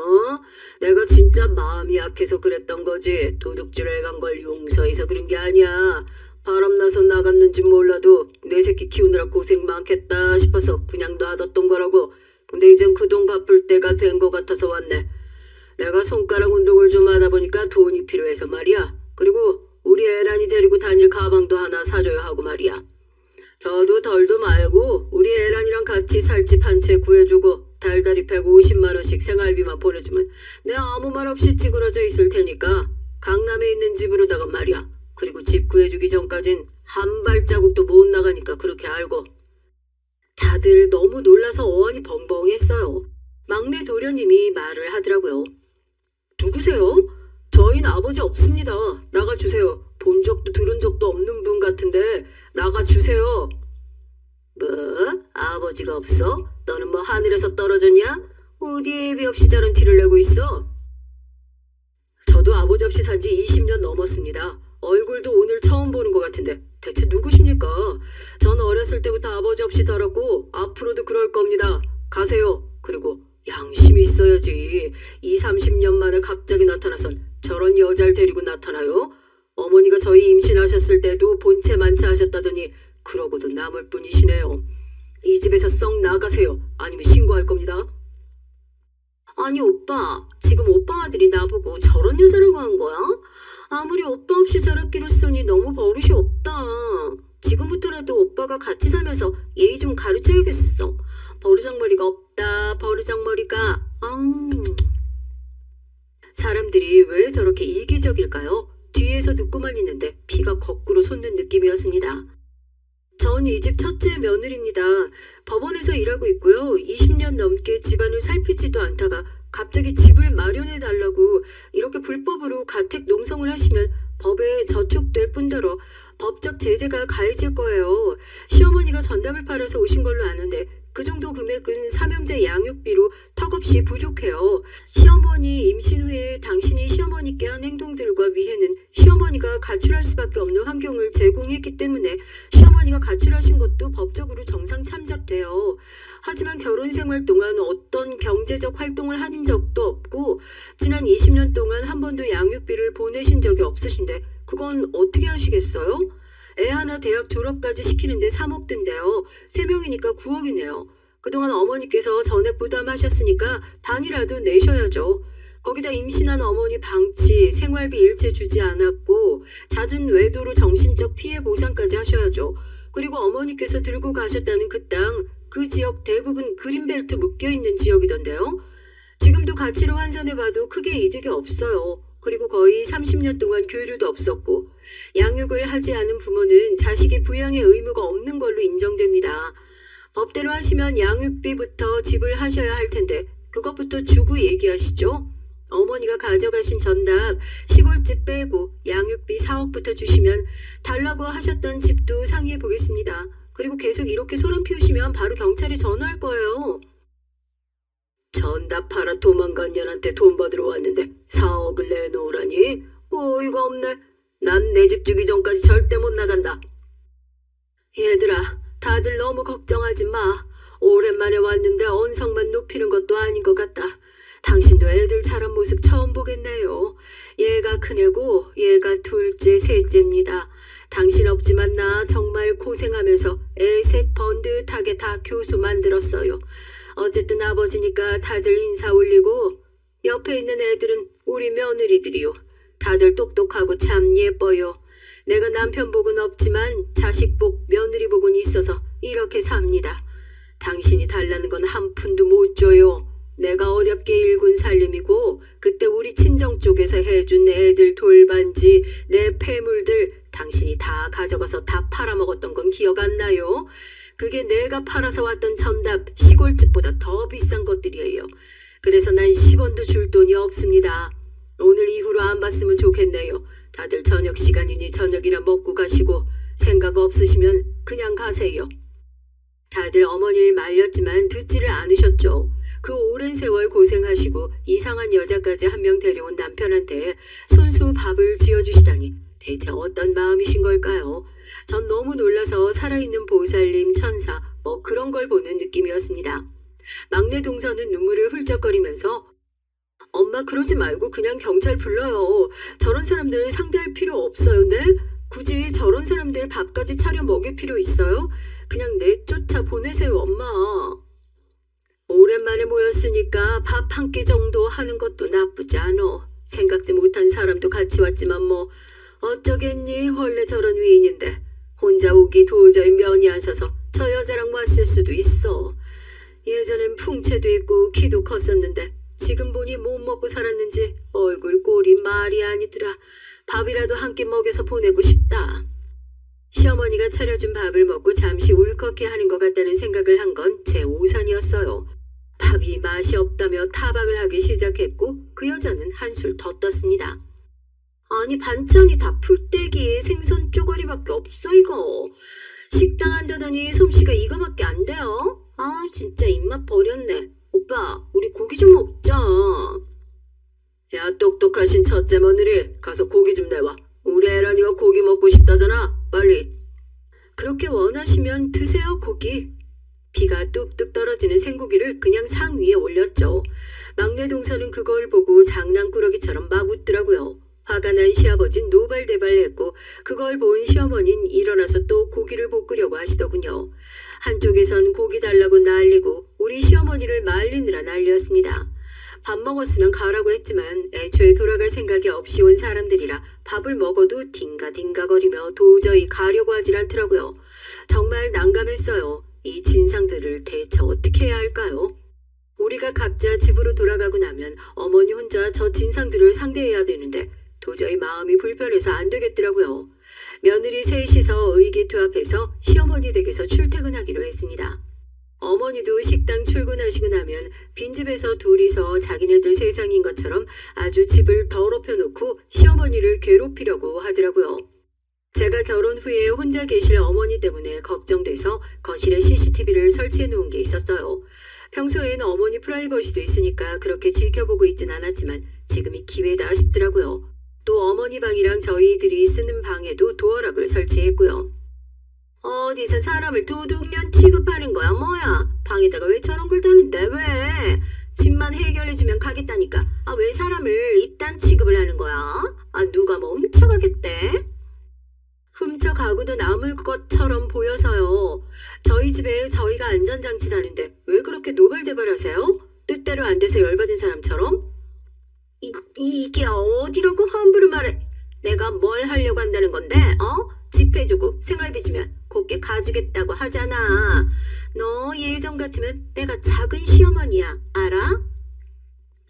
내가 진짜 마음이 약해서 그랬던 거지 도둑질해 간 걸 용서해서 그런 게 아니야. 바람나서 나갔는지 몰라도 내 새끼 키우느라 고생 많겠다 싶어서 그냥 놔뒀던 거라고. 근데 이젠 그 돈 갚을 때가 된 거 같아서 왔네. 내가 손가락 운동을 좀 하다 보니까 돈이 필요해서 말이야. 그리고 우리 애란이 데리고 다닐 가방도 하나 사줘야 하고 말이야. 저도 덜도 말고 우리 애란이랑 같이 살 집 한 채 구해주고 달달이 150만 원씩 생활비만 보내주면 내가 아무 말 없이 찌그러져 있을 테니까 강남에 있는 집으로다가 말이야. 그리고 집 구해주기 전까진 한 발자국도 못 나가니까 그렇게 알고. 다들 너무 놀라서 어안이 벙벙했어요. 막내 도련님이 말을 하더라고요. 누구세요? 저희는 아버지 없습니다. 나가주세요. 본 적도 들은 적도 없는 분 같은데 나가주세요. 뭐? 아버지가 없어? 너는 뭐 하늘에서 떨어졌냐? 어디에 예비 없이 저런 티를 내고 있어? 저도 아버지 없이 산 지 20년 넘었습니다. 얼굴도 오늘 처음 보는 것 같은데 대체 누구십니까? 전 어렸을 때부터 아버지 없이 자랐고 앞으로도 그럴 겁니다. 가세요. 그리고 양심이 있어야지. 30년 만에 갑자기 나타나선 저런 여자를 데리고 나타나요? 어머니가 저희 임신하셨을 때도 본체 만취하셨다더니 그러고도 남을 뿐이시네요. 이 집에서 썩 나가세요. 아니면 신고할 겁니다. 아니 오빠, 지금 오빠 아들이 나보고 저런 여자라고 한 거야? 아무리 오빠 없이 자랐기로써니 너무 버릇이 없다. 지금부터라도 오빠가 같이 살면서 예의 좀 가르쳐야겠어. 버르장머리가 없다. 버르장머리가. 사람들이 왜 저렇게 이기적일까요? 뒤에서 듣고만 있는데 피가 거꾸로 솟는 느낌이었습니다. 전 이 집 첫째 며느리입니다. 법원에서 일하고 있고요. 20년 넘게 집안을 살피지도 않다가 갑자기 집을 마련해달라고 이렇게 불법으로 가택 농성을 하시면 법에 저촉될 뿐더러 법적 제재가 가해질 거예요. 시어머니가 전담을 팔아서 오신 걸로 아는데 그 정도 금액은 삼형제 양육비로 턱없이 부족해요. 시어머니 임신 후에 당신이 시어머니께 한 행동들과 위해는 시어머니가 가출할 수밖에 없는 환경을 제공했기 때문에 시어머니가 가출하신 것도 법적으로 정상 참작돼요. 하지만 결혼 생활 동안 어떤 경제적 활동을 한 적도 없고 지난 20년 동안 한 번도 양육비를 보내신 적이 없으신데 그건 어떻게 하시겠어요? 애 하나 대학 졸업까지 시키는데 3억 든대요. 3명이니까 9억이네요. 그동안 어머니께서 전액 부담하셨으니까 반이라도 내셔야죠. 거기다 임신한 어머니 방치, 생활비 일체 주지 않았고 잦은 외도로 정신적 피해 보상까지 하셔야죠. 그리고 어머니께서 들고 가셨다는 그 땅, 그 지역 대부분 그린벨트 묶여있는 지역이던데요. 지금도 가치로 환산해봐도 크게 이득이 없어요. 그리고 거의 30년 동안 교류도 없었고 양육을 하지 않은 부모는 자식이 부양의 의무가 없는 걸로 인정됩니다. 법대로 하시면 양육비부터 지불하셔야 할 텐데 그것부터 주고 얘기하시죠. 어머니가 가져가신 전답 시골집 빼고 양육비 4억부터 주시면 달라고 하셨던 집도 상의해 보겠습니다. 그리고 계속 이렇게 소란 피우시면 바로 경찰에 전화할 거예요. 전답 팔아 도망간 년한테 돈 받으러 왔는데 4억을 내놓으라니? 어이가 없네. 난 내 집 주기 전까지 절대 못 나간다. 얘들아, 다들 너무 걱정하지 마. 오랜만에 왔는데 언성만 높이는 것도 아닌 것 같다. 당신도 애들 자란 모습 처음 보겠네요. 얘가 큰애고 얘가 둘째, 셋째입니다. 당신 없지만 나 정말 고생하면서 애 셋 번듯하게 다 교수 만들었어요. 어쨌든 아버지니까 다들 인사 올리고 옆에 있는 애들은 우리 며느리들이요. 다들 똑똑하고 참 예뻐요. 내가 남편 복은 없지만 자식 복, 며느리 복은 있어서 이렇게 삽니다. 당신이 달라는 건 한 푼도 못 줘요. 내가 어렵게 일군 살림이고 그때 우리 친정 쪽에서 해준 애들 돌반지, 내 폐물들 당신이 다 가져가서 다 팔아먹었던 건 기억 안 나요? 그게 내가 팔아서 왔던 전답 시골집보다 더 비싼 것들이에요. 그래서 난 10원도 줄 돈이 없습니다. 오늘 이후로 안 봤으면 좋겠네요. 다들 저녁 시간이니 저녁이나 먹고 가시고 생각 없으시면 그냥 가세요. 다들 어머니를 말렸지만 듣지를 않으셨죠. 그 오랜 세월 고생하시고 이상한 여자까지 한 명 데려온 남편한테 손수 밥을 지어주시다니 대체 어떤 마음이신 걸까요? 전 너무 놀라서 살아있는 보살님, 천사 뭐 그런 걸 보는 느낌이었습니다. 막내 동서는 눈물을 훌쩍거리면서 엄마 그러지 말고 그냥 경찰 불러요. 저런 사람들을 상대할 필요 없어요. 네? 굳이 저런 사람들 밥까지 차려 먹일 필요 있어요? 그냥 내쫓아 보내세요 엄마. 오랜만에 모였으니까 밥 한 끼 정도 하는 것도 나쁘지 않어. 생각지 못한 사람도 같이 왔지만 뭐 어쩌겠니. 원래 저런 위인인데 혼자 오기 도저히 면이 안 서서 저 여자랑 왔을 수도 있어. 예전엔 풍채도 있고 키도 컸었는데 지금 보니 못 먹고 살았는지 얼굴 꼴이 말이 아니더라. 밥이라도 한 끼 먹여서 보내고 싶다. 시어머니가 차려준 밥을 먹고 잠시 울컥해하는 것 같다는 생각을 한 건 제 오산이었어요. 밥이 맛이 없다며 타박을 하기 시작했고 그 여자는 한술 더 떴습니다. 아니 반찬이 다 풀떼기 생선 쪼가리밖에 없어 이거. 식당 한다더니 솜씨가 이거밖에 안 돼요. 아 진짜 입맛 버렸네. 오빠 우리 고기 좀 먹자. 야 똑똑하신 첫째 며느리 가서 고기 좀 내와. 우리 애란이가 고기 먹고 싶다잖아. 빨리. 그렇게 원하시면 드세요 고기. 비가 뚝뚝 떨어지는 생고기를 그냥 상 위에 올렸죠. 막내 동서는 그걸 보고 장난꾸러기처럼 막 웃더라고요. 화가 난 시아버진 노발대발했고 그걸 본 시어머니는 일어나서 또 고기를 볶으려고 하시더군요. 한쪽에선 고기 달라고 난리고 우리 시어머니를 말리느라 난리였습니다. 밥 먹었으면 가라고 했지만 애초에 돌아갈 생각이 없이 온 사람들이라 밥을 먹어도 딩가딩가거리며 도저히 가려고 하질 않더라고요. 정말 난감했어요. 이 진상들을 대체 어떻게 해야 할까요? 우리가 각자 집으로 돌아가고 나면 어머니 혼자 저 진상들을 상대해야 되는데 도저히 마음이 불편해서 안 되겠더라고요. 며느리 셋이서 의기투합해서 시어머니 댁에서 출퇴근하기로 했습니다. 어머니도 식당 출근하시고 나면 빈집에서 둘이서 자기네들 세상인 것처럼 아주 집을 더럽혀 놓고 시어머니를 괴롭히려고 하더라고요. 제가 결혼 후에 혼자 계실 어머니 때문에 걱정돼서 거실에 CCTV를 설치해 놓은 게 있었어요. 평소엔 어머니 프라이버시도 있으니까 그렇게 지켜보고 있진 않았지만 지금이 기회다 싶더라고요. 또 어머니 방이랑 저희들이 쓰는 방에도 도어락을 설치했고요. 어디서 사람을 도둑년 취급하는 거야 뭐야? 방에다가 왜 저런 걸 다는데 왜? 집만 해결해주면 가겠다니까. 아 왜 사람을 이딴 취급을 하는 거야? 아 누가 뭐 훔쳐가겠대? 훔쳐가고도 남을 것처럼 보여서요. 저희 집에 저희가 안전장치 다는데 왜 그렇게 노발대발하세요? 뜻대로 안 돼서 열받은 사람처럼? 이게 어디라고 함부로 말해? 내가 뭘 하려고 한다는 건데? 집 해주고 생활비 주면 곱게 가주겠다고 하잖아. 너 예전 같으면 내가 작은 시어머니야. 알아?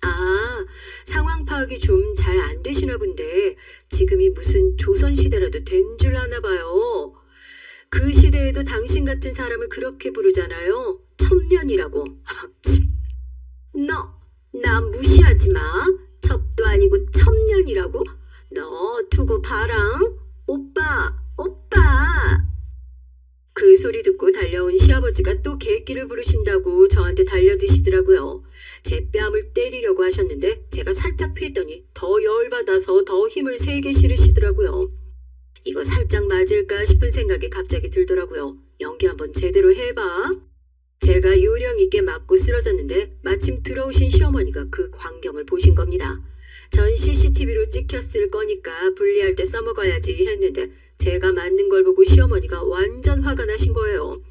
아, 상황 파악이 좀 잘 안 되시나 본데 지금이 무슨 조선시대라도 된 줄 아나 봐요. 그 시대에도 당신 같은 사람을 그렇게 부르잖아요. 첩년이라고. 너, 나 무시하지 마. 첩도 아니고 첩년이라고? 너 두고 봐라. 오빠, 오빠. 그 소리 듣고 달려온 시아버지가 또 개끼를 부르신다고 저한테 달려드시더라고요. 제 뺨을 때리려고 하셨는데 제가 살짝 피했더니 더 열받아서 더 힘을 세게 실으시더라고요. 이거 살짝 맞을까 싶은 생각이 갑자기 들더라고요. 연기 한번 제대로 해봐. 제가 요령 있게 맞고 쓰러졌는데 마침 들어오신 시어머니가 그 광경을 보신 겁니다. 전 CCTV로 찍혔을 거니까 분리할 때 써먹어야지 했는데 제가 맞는 걸 보고 시어머니가 완전 화가 나신 거예요.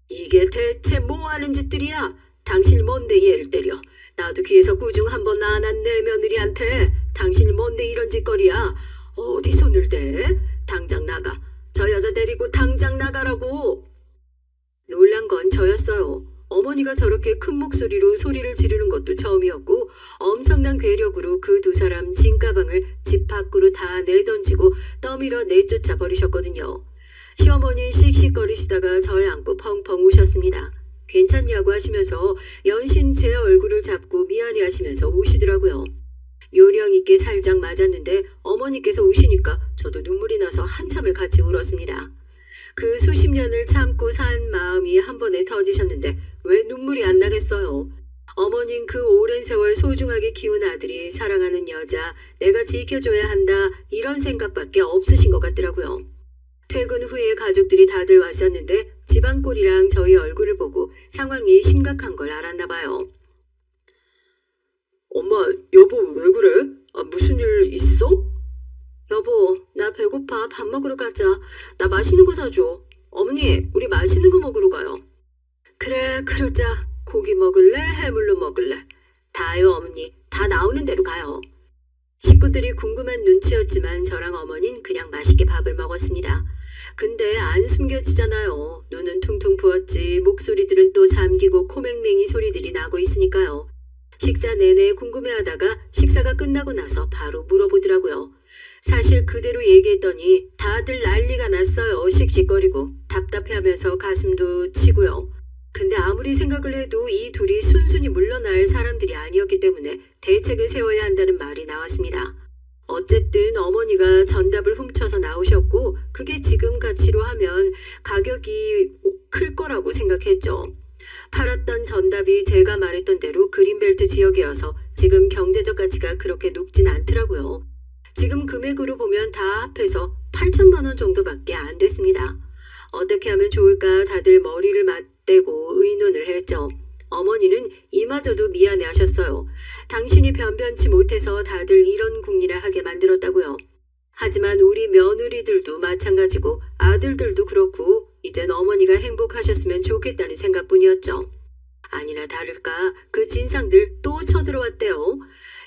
이게 대체 뭐 하는 짓들이야? 당신이 뭔데 얘를 때려? 나도 귀에서 구중 한 번 안 한 내 며느리한테 당신이 뭔데 이런 짓거리야? 어디 손을 대? 당장 나가. 저 여자 데리고 당장 나가라고. 놀란 건 저였어요. 어머니가 저렇게 큰 목소리로 소리를 지르는 것도 처음이었고 엄청난 괴력으로 그 두 사람 짐가방을 집 밖으로 다 내던지고 떠밀어 내쫓아 버리셨거든요. 시어머니 씩씩거리시다가 절 안고 펑펑 우셨습니다. 괜찮냐고 하시면서 연신 제 얼굴을 잡고 미안해 하시면서 우시더라고요. 요령 있게 살짝 맞았는데 어머니께서 우시니까 저도 눈물이 나서 한참을 같이 울었습니다. 그 수십 년을 참고 산 마음이 한 번에 터지셨는데 왜 눈물이 안 나겠어요. 어머닌 그 오랜 세월 소중하게 키운 아들이 사랑하는 여자, 내가 지켜줘야 한다 이런 생각밖에 없으신 것 같더라고요. 퇴근 후에 가족들이 다들 왔었는데 집안 꼴이랑 저희 얼굴을 보고 상황이 심각한 걸 알았나 봐요. 엄마, 여보 왜 그래? 무슨 일 있어? 여보, 나 배고파. 밥 먹으러 가자. 나 맛있는 거 사줘. 어머니, 우리 맛있는 거 먹으러 가요. 그래, 그러자. 고기 먹을래? 해물로 먹을래? 다요, 어머니. 다 나오는 대로 가요. 식구들이 궁금한 눈치였지만 저랑 어머니는 그냥 맛있게 밥을 먹었습니다. 근데 안 숨겨지잖아요. 눈은 퉁퉁 부었지 목소리들은 또 잠기고 코맹맹이 소리들이 나고 있으니까요. 식사 내내 궁금해하다가 식사가 끝나고 나서 바로 물어보더라고요. 사실 그대로 얘기했더니 다들 난리가 났어요. 씩씩거리고 답답해하면서 가슴도 치고요. 근데 아무리 생각을 해도 이 둘이 순순히 물러날 사람들이 아니었기 때문에 대책을 세워야 한다는 말이 나왔습니다. 어쨌든 어머니가 전답을 훔쳐서 나오셨고 그게 지금 가치로 하면 가격이 클 거라고 생각했죠. 팔았던 전답이 제가 말했던 대로 그린벨트 지역이어서 지금 경제적 가치가 그렇게 높진 않더라고요. 지금 금액으로 보면 다 합해서 8천만 원 정도밖에 안 됐습니다. 어떻게 하면 좋을까 다들 머리를 맞대고 의논을 했죠. 어머니는 이마저도 미안해 하셨어요. 당신이 변변치 못해서 다들 이런 궁리를 하게 만들었다고요. 하지만 우리 며느리들도 마찬가지고 아들들도 그렇고 이젠 어머니가 행복하셨으면 좋겠다는 생각뿐이었죠. 아니나 다를까 그 진상들 또 쳐들어왔대요.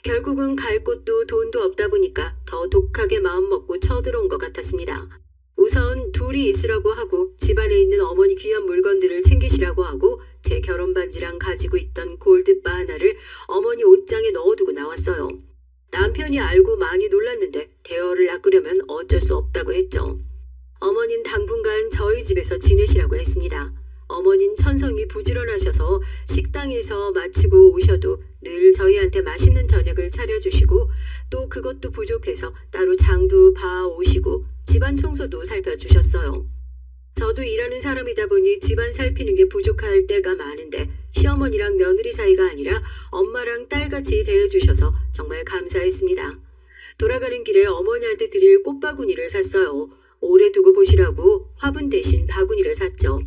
결국은 갈 곳도 돈도 없다 보니까 더 독하게 마음먹고 쳐들어온 것 같았습니다. 우선 둘이 있으라고 하고 집안에 있는 어머니 귀한 물건들을 챙기시라고 하고 제 결혼 반지랑 가지고 있던 골드바 하나를 어머니 옷장에 넣어두고 나왔어요. 남편이 알고 많이 놀랐는데 대화를 낚으려면 어쩔 수 없다고 했죠. 어머닌 당분간 저희 집에서 지내시라고 했습니다. 어머닌 천성이 부지런하셔서 식당에서 마치고 오셔도 늘 저희한테 맛있는 저녁을 차려주시고 또 그것도 부족해서 따로 장도 봐 오시고 집안 청소도 살펴주셨어요. 저도 일하는 사람이다 보니 집안 살피는 게 부족할 때가 많은데 시어머니랑 며느리 사이가 아니라 엄마랑 딸같이 대해주셔서 정말 감사했습니다. 돌아가는 길에 어머니한테 드릴 꽃바구니를 샀어요. 오래 두고 보시라고 화분 대신 바구니를 샀죠.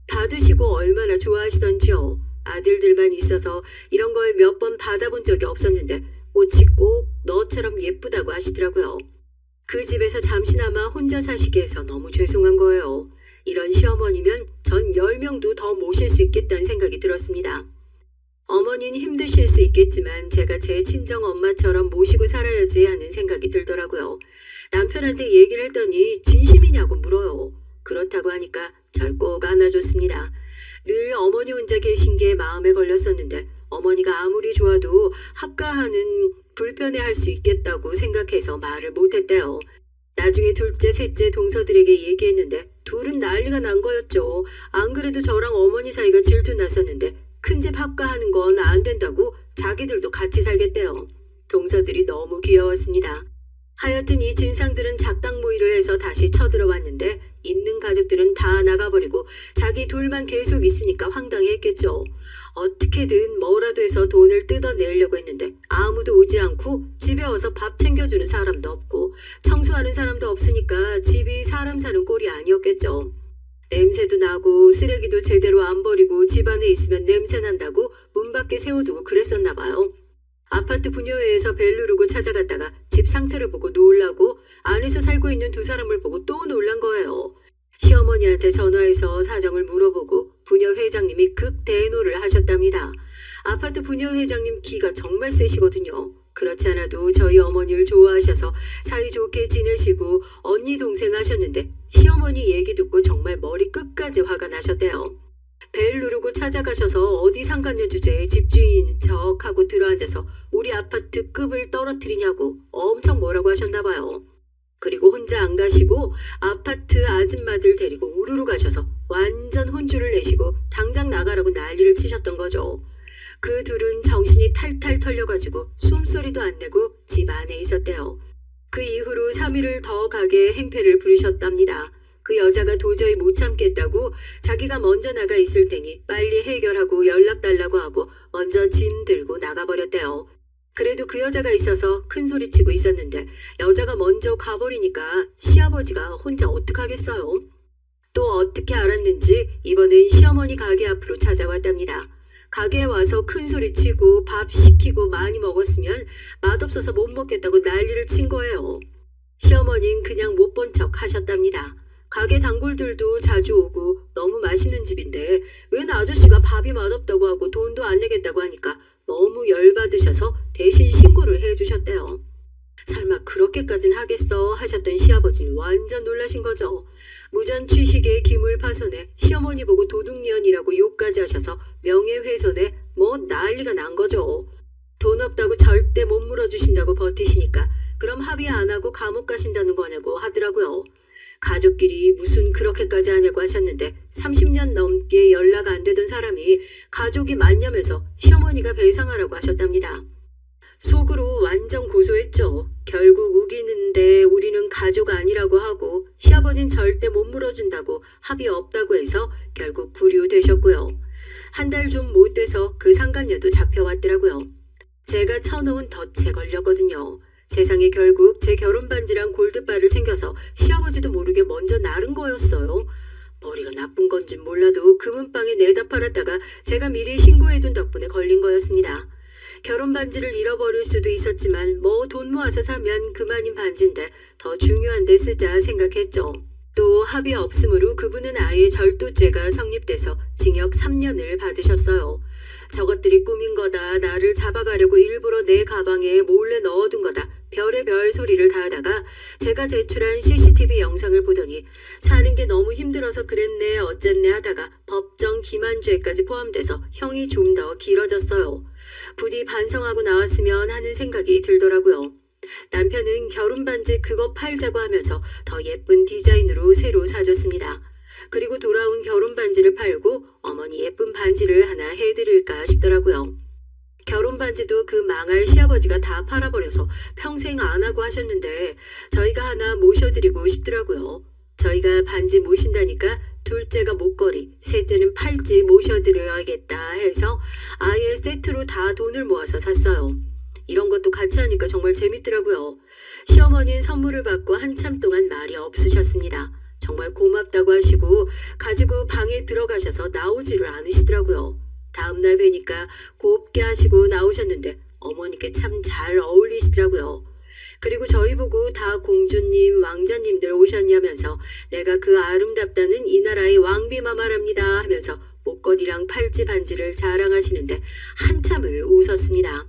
받으시고 얼마나 좋아하시던지요. 아들들만 있어서 이런 걸 몇 번 받아본 적이 없었는데 꽃이 꼭 너처럼 예쁘다고 하시더라고요. 그 집에서 잠시나마 혼자 사시게 해서 너무 죄송한 거예요. 이런 시어머니면 전 10명도 더 모실 수 있겠다는 생각이 들었습니다. 어머니는 힘드실 수 있겠지만 제가 제 친정 엄마처럼 모시고 살아야지 하는 생각이 들더라고요. 남편한테 얘기를 했더니 진심이냐고 물어요. 그렇다고 하니까 절 꼭 안아줬습니다. 늘 어머니 혼자 계신 게 마음에 걸렸었는데 어머니가 아무리 좋아도 합가하는 불편해할 수 있겠다고 생각해서 말을 못했대요. 나중에 둘째, 셋째 동서들에게 얘기했는데 둘은 난리가 난 거였죠. 안 그래도 저랑 어머니 사이가 질투났었는데 큰집 합가하는 건 안 된다고 자기들도 같이 살겠대요. 동서들이 너무 귀여웠습니다. 하여튼 이 진상들은 작당 모의를 해서 다시 쳐들어왔는데 있는 가족들은 다 나가버리고 자기 둘만 계속 있으니까 황당했겠죠. 어떻게든 뭐라도 해서 돈을 뜯어내려고 했는데 아무도 오지 않고 집에 와서 밥 챙겨주는 사람도 없고 청소하는 사람도 없으니까 집이 사람 사는 꼴이 아니었겠죠. 냄새도 나고 쓰레기도 제대로 안 버리고 집 안에 있으면 냄새 난다고 문 밖에 세워두고 그랬었나 봐요. 아파트 분여회에서 벨 누르고 찾아갔다가 집 상태를 보고 놀라고 안에서 살고 있는 두 사람을 보고 또 놀란 거예요. 시어머니한테 전화해서 사정을 물어보고 분여회장님이 극대노를 하셨답니다. 아파트 분여회장님 기가 정말 세시거든요. 그렇지 않아도 저희 어머니를 좋아하셔서 사이좋게 지내시고 언니 동생 하셨는데 시어머니 얘기 듣고 정말 머리 끝까지 화가 나셨대요. 벨 누르고 찾아가셔서 어디 상간녀 주제에 집주인인 척하고 들어앉아서 우리 아파트 급을 떨어뜨리냐고 엄청 뭐라고 하셨나 봐요. 그리고 혼자 안 가시고 아파트 아줌마들 데리고 우르르 가셔서 완전 혼쭐을 내시고 당장 나가라고 난리를 치셨던 거죠. 그 둘은 정신이 탈탈 털려가지고 숨소리도 안 내고 집 안에 있었대요. 그 이후로 3일을 더 가게 행패를 부리셨답니다. 그 여자가 도저히 못 참겠다고 자기가 먼저 나가 있을 테니 빨리 해결하고 연락 달라고 하고 먼저 짐 들고 나가버렸대요. 그래도 그 여자가 있어서 큰 소리치고 있었는데 여자가 먼저 가버리니까 시아버지가 혼자 어떡하겠어요. 또 어떻게 알았는지 이번엔 시어머니 가게 앞으로 찾아왔답니다. 가게에 와서 큰 소리치고 밥 시키고 많이 먹었으면 맛없어서 못 먹겠다고 난리를 친 거예요. 시어머니는 그냥 못 본 척 하셨답니다. 가게 단골들도 자주 오고 너무 맛있는 집인데 웬 아저씨가 밥이 맛없다고 하고 돈도 안 내겠다고 하니까 너무 열받으셔서 대신 신고를 해주셨대요. 설마 그렇게까진 하겠어 하셨던 시아버지는 완전 놀라신 거죠. 무전 취식에 기물 파손에 시어머니 보고 도둑년이라고 욕까지 하셔서 명예훼손에 뭐 난리가 난 거죠. 돈 없다고 절대 못 물어주신다고 버티시니까 그럼 합의 안 하고 감옥 가신다는 거냐고 하더라고요. 가족끼리 무슨 그렇게까지 하냐고 하셨는데 30년 넘게 연락 안 되던 사람이 가족이 맞냐면서 시어머니가 배상하라고 하셨답니다. 속으로 완전 고소했죠. 결국 우기는데 우리는 가족 아니라고 하고 시아버지는 절대 못 물어준다고 합의 없다고 해서 결국 구류되셨고요. 한 달 좀 못 돼서 그 상간녀도 잡혀왔더라고요. 제가 쳐놓은 덫에 걸렸거든요. 세상에 결국 제 결혼 반지랑 골드바를 챙겨서 시아버지도 모르게 먼저 나른 거였어요. 머리가 나쁜 건진 몰라도 금은방에 내다 팔았다가 제가 미리 신고해둔 덕분에 걸린 거였습니다. 결혼 반지를 잃어버릴 수도 있었지만 뭐 돈 모아서 사면 그만인 반지인데 더 중요한 데 쓰자 생각했죠. 또 합의 없으므로 그분은 아예 절도죄가 성립돼서 징역 3년을 받으셨어요. 저것들이 꾸민 거다, 나를 잡아가려고 일부러 내 가방에 몰래 넣어둔 거다, 별의별 소리를 다 하다가 제가 제출한 CCTV 영상을 보더니 사는 게 너무 힘들어서 그랬네 어쨌네 하다가 법정 기만죄까지 포함돼서 형이 좀 더 길어졌어요. 부디 반성하고 나왔으면 하는 생각이 들더라고요. 남편은 결혼 반지 그거 팔자고 하면서 더 예쁜 디자인으로 새로 사줬습니다. 그리고 돌아온 결혼 반지를 팔고 어머니 예쁜 반지를 하나 해드릴까 싶더라고요. 결혼 반지도 그 망할 시아버지가 다 팔아버려서 평생 안 하고 하셨는데 저희가 하나 모셔드리고 싶더라고요. 저희가 반지 모신다니까 둘째가 목걸이, 셋째는 팔찌 모셔드려야겠다 해서 아예 세트로 다 돈을 모아서 샀어요. 이런 것도 같이 하니까 정말 재밌더라고요. 시어머니는 선물을 받고 한참 동안 말이 없으셨습니다. 정말 고맙다고 하시고 가지고 방에 들어가셔서 나오지를 않으시더라고요. 다음날 뵈니까 곱게 하시고 나오셨는데 어머니께 참 잘 어울리시더라고요. 그리고 저희 보고 다 공주님, 왕자님들 오셨냐면서 내가 그 아름답다는 이 나라의 왕비마마랍니다 하면서 목걸이랑 팔찌 반지를 자랑하시는데 한참을 웃었습니다.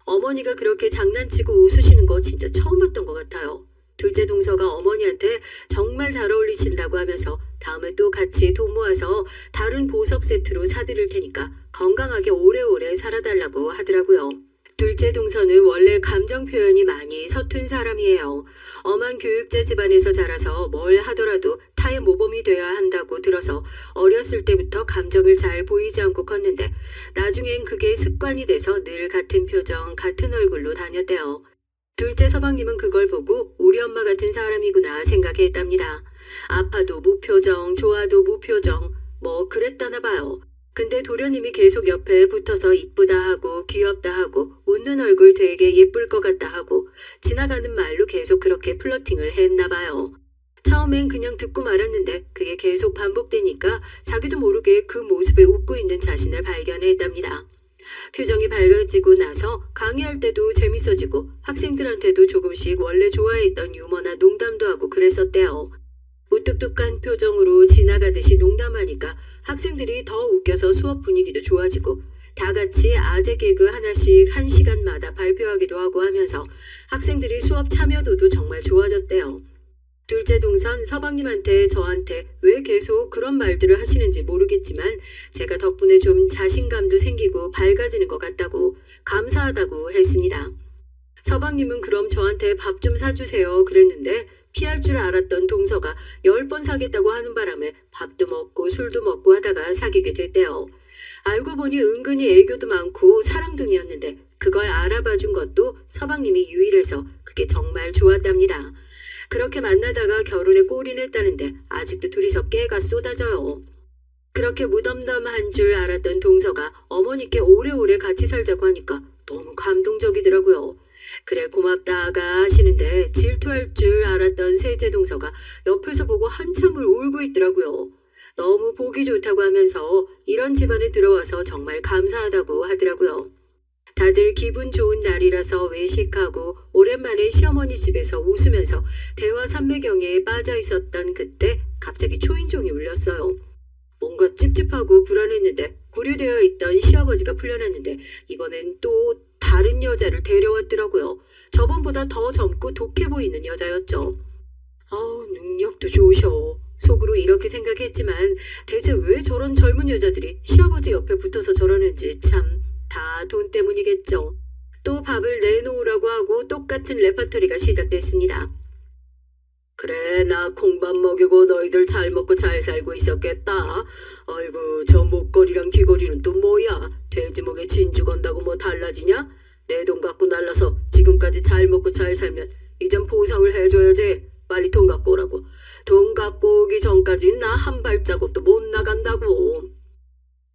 어머니가 그렇게 장난치고 웃으시는 거 진짜 처음 봤던 것 같아요. 둘째 동서가 어머니한테 정말 잘 어울리신다고 하면서 다음에 또 같이 돈 모아서 다른 보석 세트로 사드릴 테니까 건강하게 오래오래 살아달라고 하더라고요. 둘째 동서는 원래 감정 표현이 많이 서툰 사람이에요. 엄한 교육자 집안에서 자라서 뭘 하더라도 타의 모범이 돼야 한다고 들어서 어렸을 때부터 감정을 잘 보이지 않고 컸는데 나중엔 그게 습관이 돼서 늘 같은 표정, 같은 얼굴로 다녔대요. 둘째 서방님은 그걸 보고 우리 엄마 같은 사람이구나 생각했답니다. 아파도 무표정, 좋아도 무표정, 뭐 그랬다나 봐요. 근데 도련님이 계속 옆에 붙어서 이쁘다 하고 귀엽다 하고 웃는 얼굴 되게 예쁠 것 같다 하고 지나가는 말로 계속 그렇게 플러팅을 했나 봐요. 처음엔 그냥 듣고 말았는데 그게 계속 반복되니까 자기도 모르게 그 모습에 웃고 있는 자신을 발견했답니다. 표정이 밝아지고 나서 강의할 때도 재밌어지고 학생들한테도 조금씩 원래 좋아했던 유머나 농담도 하고 그랬었대요. 무뚝뚝한 표정으로 지나가듯이 농담하니까 학생들이 더 웃겨서 수업 분위기도 좋아지고 다 같이 아재 개그 하나씩 한 시간마다 발표하기도 하고 하면서 학생들이 수업 참여도도 정말 좋아졌대요. 둘째 동선 서방님한테 저한테 왜 계속 그런 말들을 하시는지 모르겠지만 제가 덕분에 좀 자신감도 생기고 밝아지는 것 같다고 감사하다고 했습니다. 서방님은 그럼 저한테 밥 좀 사주세요 그랬는데 피할 줄 알았던 동서가 10번 사겠다고 하는 바람에 밥도 먹고 술도 먹고 하다가 사귀게 됐대요. 알고 보니 은근히 애교도 많고 사랑둥이였는데 그걸 알아봐준 것도 서방님이 유일해서 그게 정말 좋았답니다. 그렇게 만나다가 결혼에 골인했다는데 아직도 둘이서 깨가 쏟아져요. 그렇게 무덤덤한 줄 알았던 동서가 어머니께 오래오래 같이 살자고 하니까 너무 감동적이더라고요. 그래 고맙다 아가 하시는데 질투할 줄 알았던 셋째 동서가 옆에서 보고 한참을 울고 있더라고요. 너무 보기 좋다고 하면서 이런 집안에 들어와서 정말 감사하다고 하더라고요. 다들 기분 좋은 날이라서 외식하고 오랜만에 시어머니 집에서 웃으면서 대화 삼매경에 빠져 있었던 그때 갑자기 초인종이 울렸어요. 뭔가 찝찝하고 불안했는데 구류되어 있던 시아버지가 풀려났는데 이번엔 또 다른 여자를 데려왔더라고요. 저번보다 더 젊고 독해 보이는 여자였죠. 아우 능력도 좋으셔. 속으로 이렇게 생각했지만 대체 왜 저런 젊은 여자들이 시아버지 옆에 붙어서 저러는지 참 다 돈 때문이겠죠. 또 밥을 내놓으라고 하고 똑같은 레퍼토리가 시작됐습니다. 그래 나 콩밥 먹이고 너희들 잘 먹고 잘 살고 있었겠다. 아이고 저 목걸이랑 귀걸이는 또 뭐야. 돼지 목에 진주 건다고 뭐 달라지냐. 내 돈 갖고 날라서 지금까지 잘 먹고 잘 살면 이젠 보상을 해줘야지. 빨리 돈 갖고 오라고. 돈 갖고 오기 전까지 나 한 발자국도 못 나간다고.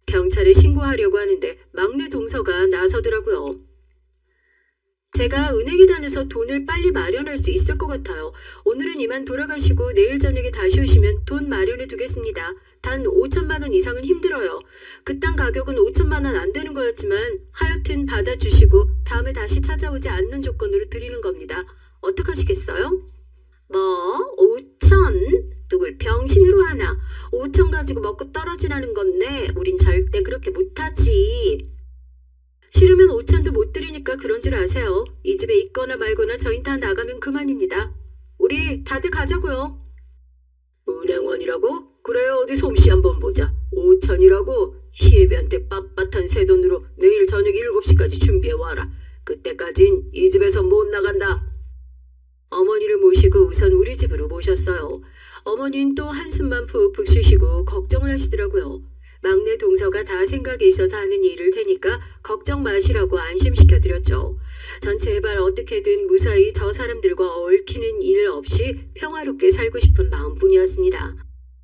경찰에 신고하려고 하는데 막내 동서가 나서더라고요. 제가 은행에 다녀서 돈을 빨리 마련할 수 있을 것 같아요. 오늘은 이만 돌아가시고 내일 저녁에 다시 오시면 돈 마련해 두겠습니다. 단 5천만 원 이상은 힘들어요. 그딴 가격은 5천만 원 안 되는 거였지만 하여튼 받아주시고 다음에 다시 찾아오지 않는 조건으로 드리는 겁니다. 어떡하시겠어요? 뭐? 5천? 누굴 병신으로 하나? 5천 가지고 먹고 떨어지라는 건데 우린 절대 그렇게 못하지. 싫으면 5천도 못 드리니까 그런 줄 아세요. 이 집에 있거나 말거나 저희 다 나가면 그만입니다. 우리 다들 가자고요. 은행원이라고? 그래 어디 솜씨 한번 보자. 5천이라고? 희애비한테 빳빳한 새 돈으로 내일 저녁 7시까지 준비해와라. 그때까진 이 집에서 못 나간다. 어머니를 모시고 우선 우리 집으로 모셨어요. 어머니는 또 한숨만 푹푹 쉬시고 걱정을 하시더라고요. 막내 동서가 다 생각이 있어서 하는 일일 테니까 걱정 마시라고 안심시켜드렸죠. 전 제발 어떻게든 무사히 저 사람들과 얽히는 일 없이 평화롭게 살고 싶은 마음뿐이었습니다.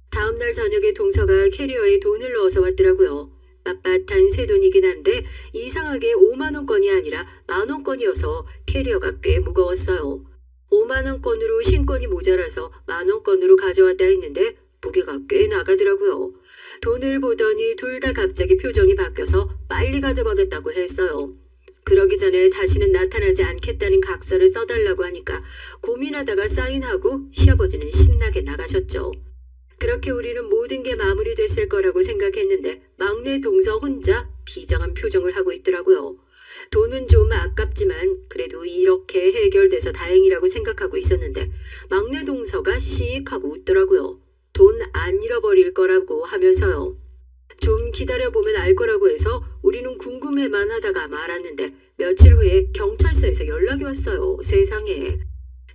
다음날 저녁에 동서가 캐리어에 돈을 넣어서 왔더라고요. 빳빳한 새 돈이긴 한데 이상하게 5만 원권이 아니라 만 원권이어서 캐리어가 꽤 무거웠어요. 5만 원권으로 신권이 모자라서 만 원권으로 가져왔다 했는데 무게가 꽤 나가더라고요. 돈을 보더니 둘 다 갑자기 표정이 바뀌어서 빨리 가져가겠다고 했어요. 그러기 전에 다시는 나타나지 않겠다는 각서를 써달라고 하니까 고민하다가 사인하고 시아버지는 신나게 나가셨죠. 그렇게 우리는 모든 게 마무리됐을 거라고 생각했는데 막내 동서 혼자 비장한 표정을 하고 있더라고요. 돈은 좀 아깝지만 그래도 이렇게 해결돼서 다행이라고 생각하고 있었는데 막내 동서가 씩 하고 웃더라고요. 돈 안 잃어버릴 거라고 하면서요. 좀 기다려보면 알 거라고 해서 우리는 궁금해만 하다가 말았는데 며칠 후에 경찰서에서 연락이 왔어요. 세상에.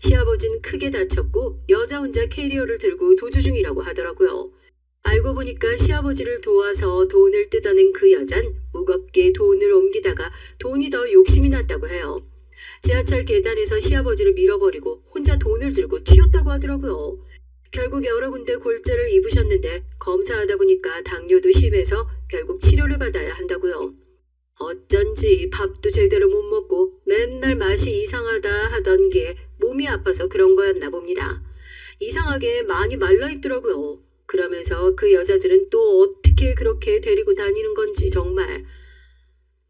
시아버지는 크게 다쳤고 여자 혼자 캐리어를 들고 도주 중이라고 하더라고요. 알고 보니까 시아버지를 도와서 돈을 뜯어낸 그 여잔 무겁게 돈을 옮기다가 돈이 더 욕심이 났다고 해요. 지하철 계단에서 시아버지를 밀어버리고 혼자 돈을 들고 튀었다고 하더라고요. 결국 여러 군데 골절을 입으셨는데 검사하다 보니까 당뇨도 심해서 결국 치료를 받아야 한다고요. 어쩐지 밥도 제대로 못 먹고 맨날 맛이 이상하다 하던 게 몸이 아파서 그런 거였나 봅니다. 이상하게 많이 말라있더라고요. 그러면서 그 여자들은 또 어떻게 그렇게 데리고 다니는 건지 정말.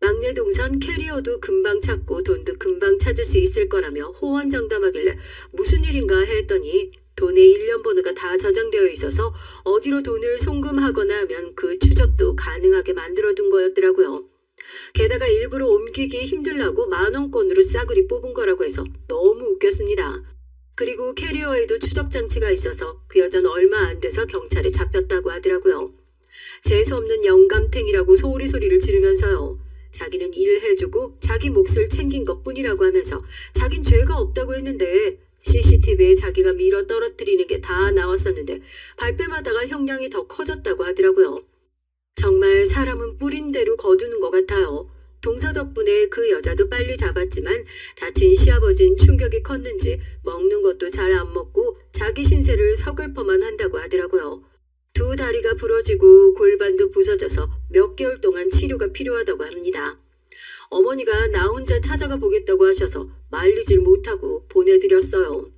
막내 동선 캐리어도 금방 찾고 돈도 금방 찾을 수 있을 거라며 호언장담하길래 무슨 일인가 했더니 돈의 일련 번호가 다 저장되어 있어서 어디로 돈을 송금하거나 하면 그 추적도 가능하게 만들어둔 거였더라고요. 게다가 일부러 옮기기 힘들라고 10,000원권으로 싸구리 뽑은 거라고 해서 너무 웃겼습니다. 그리고 캐리어에도 추적 장치가 있어서 그 여자는 얼마 안 돼서 경찰에 잡혔다고 하더라고요. 재수없는 영감탱이라고 소리를 지르면서요. 자기는 일을 해주고 자기 몫을 챙긴 것뿐이라고 하면서 자긴 죄가 없다고 했는데 CCTV에 자기가 밀어 떨어뜨리는 게 다 나왔었는데 발뺌하다가 형량이 더 커졌다고 하더라고요. 정말 사람은 뿌린 대로 거두는 것 같아요. 동서 덕분에 그 여자도 빨리 잡았지만 다친 시아버지는 충격이 컸는지 먹는 것도 잘 안 먹고 자기 신세를 서글퍼만 한다고 하더라고요. 두 다리가 부러지고 골반도 부서져서 몇 개월 동안 치료가 필요하다고 합니다. 어머니가 나 혼자 찾아가 보겠다고 하셔서 말리질 못하고 보내드렸어요.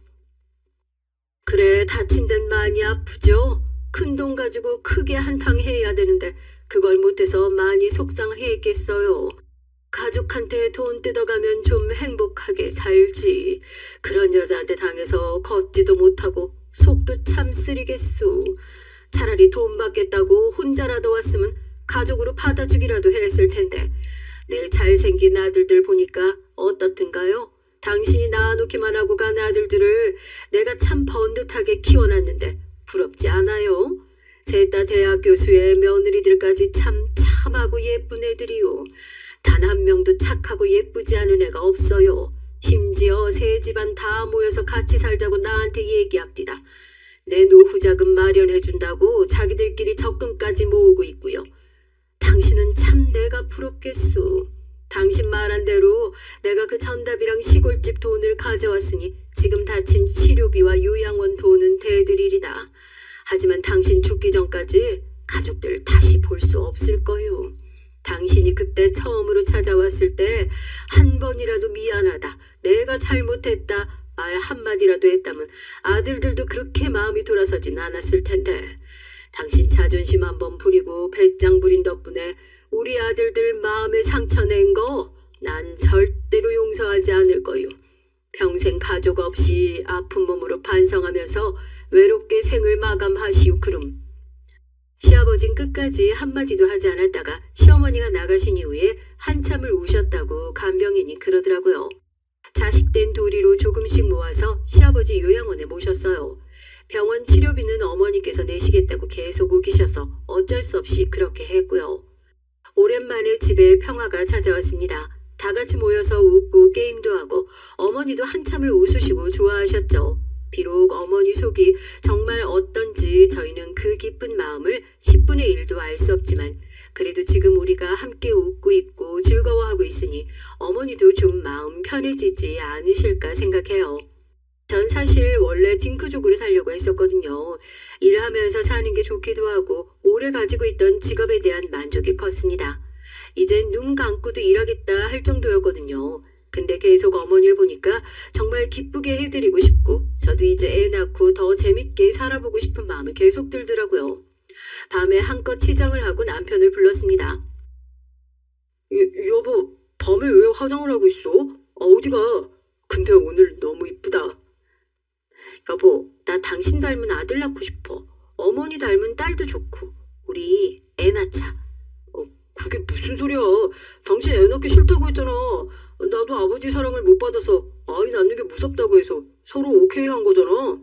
그래, 다친 데는 많이 아프죠? 큰 돈 가지고 크게 한탕 해야 되는데 그걸 못해서 많이 속상했겠어요. 가족한테 돈 뜯어가면 좀 행복하게 살지. 그런 여자한테 당해서 걷지도 못하고 속도 참 쓰리겠소. 차라리 돈 받겠다고 혼자라도 왔으면 가족으로 받아주기라도 했을 텐데 내 잘생긴 아들들 보니까 어떻든가요? 당신이 낳아놓기만 하고 간 아들들을 내가 참 번듯하게 키워놨는데 부럽지 않아요? 셋 다 대학 교수의 며느리들까지 참하고 예쁜 애들이요. 단 한 명도 착하고 예쁘지 않은 애가 없어요. 심지어 세 집안 다 모여서 같이 살자고 나한테 얘기합디다. 내 노후 자금 마련해준다고 자기들끼리 적금까지 모으고 있고요. 당신은 참 내가 부럽겠소. 당신 말한 대로 내가 그 전답이랑 시골집 돈을 가져왔으니 지금 다친 치료비와 요양원 돈은 대드리리다. 하지만 당신 죽기 전까지 가족들 다시 볼 수 없을 거요. 당신이 그때 처음으로 찾아왔을 때 한 번이라도 미안하다, 내가 잘못했다 말 한마디라도 했다면 아들들도 그렇게 마음이 돌아서진 않았을 텐데 당신 자존심 한번 부리고 배짱 부린 덕분에 우리 아들들 마음에 상처 낸 거 난 절대로 용서하지 않을 거요. 평생 가족 없이 아픈 몸으로 반성하면서 외롭게 생을 마감하시오 그럼. 시아버진 끝까지 한마디도 하지 않았다가 시어머니가 나가신 이후에 한참을 우셨다고 간병인이 그러더라고요. 자식된 도리로 조금씩 모아서 시아버지 요양원에 모셨어요. 병원 치료비는 어머니께서 내시겠다고 계속 우기셔서 어쩔 수 없이 그렇게 했고요. 오랜만에 집에 평화가 찾아왔습니다. 다 같이 모여서 웃고 게임도 하고 어머니도 한참을 웃으시고 좋아하셨죠. 비록 어머니 속이 정말 어떤지 저희는 그 깊은 마음을 10분의 1도 알 수 없지만 그래도 지금 우리가 함께 웃고 있고 즐거워하고 있으니 어머니도 좀 마음 편해지지 않으실까 생각해요. 전 사실 원래 딩크족으로 살려고 했었거든요. 일하면서 사는 게 좋기도 하고 오래 가지고 있던 직업에 대한 만족이 컸습니다. 이젠 눈 감고도 일하겠다 할 정도였거든요. 근데 계속 어머니를 보니까 정말 기쁘게 해드리고 싶고 저도 이제 애 낳고 더 재밌게 살아보고 싶은 마음이 계속 들더라고요. 밤에 한껏 치장을 하고 남편을 불렀습니다. 여보, 밤에 왜 화장을 하고 있어? 어디가? 근데 오늘 너무 이쁘다. 여보, 나 당신 닮은 아들 낳고 싶어. 어머니 닮은 딸도 좋고 우리 애 낳자. 그게 무슨 소리야. 당신 애 낳기 싫다고 했잖아. 나도 아버지 사랑을 못 받아서 아이 낳는 게 무섭다고 해서 서로 오케이 한 거잖아.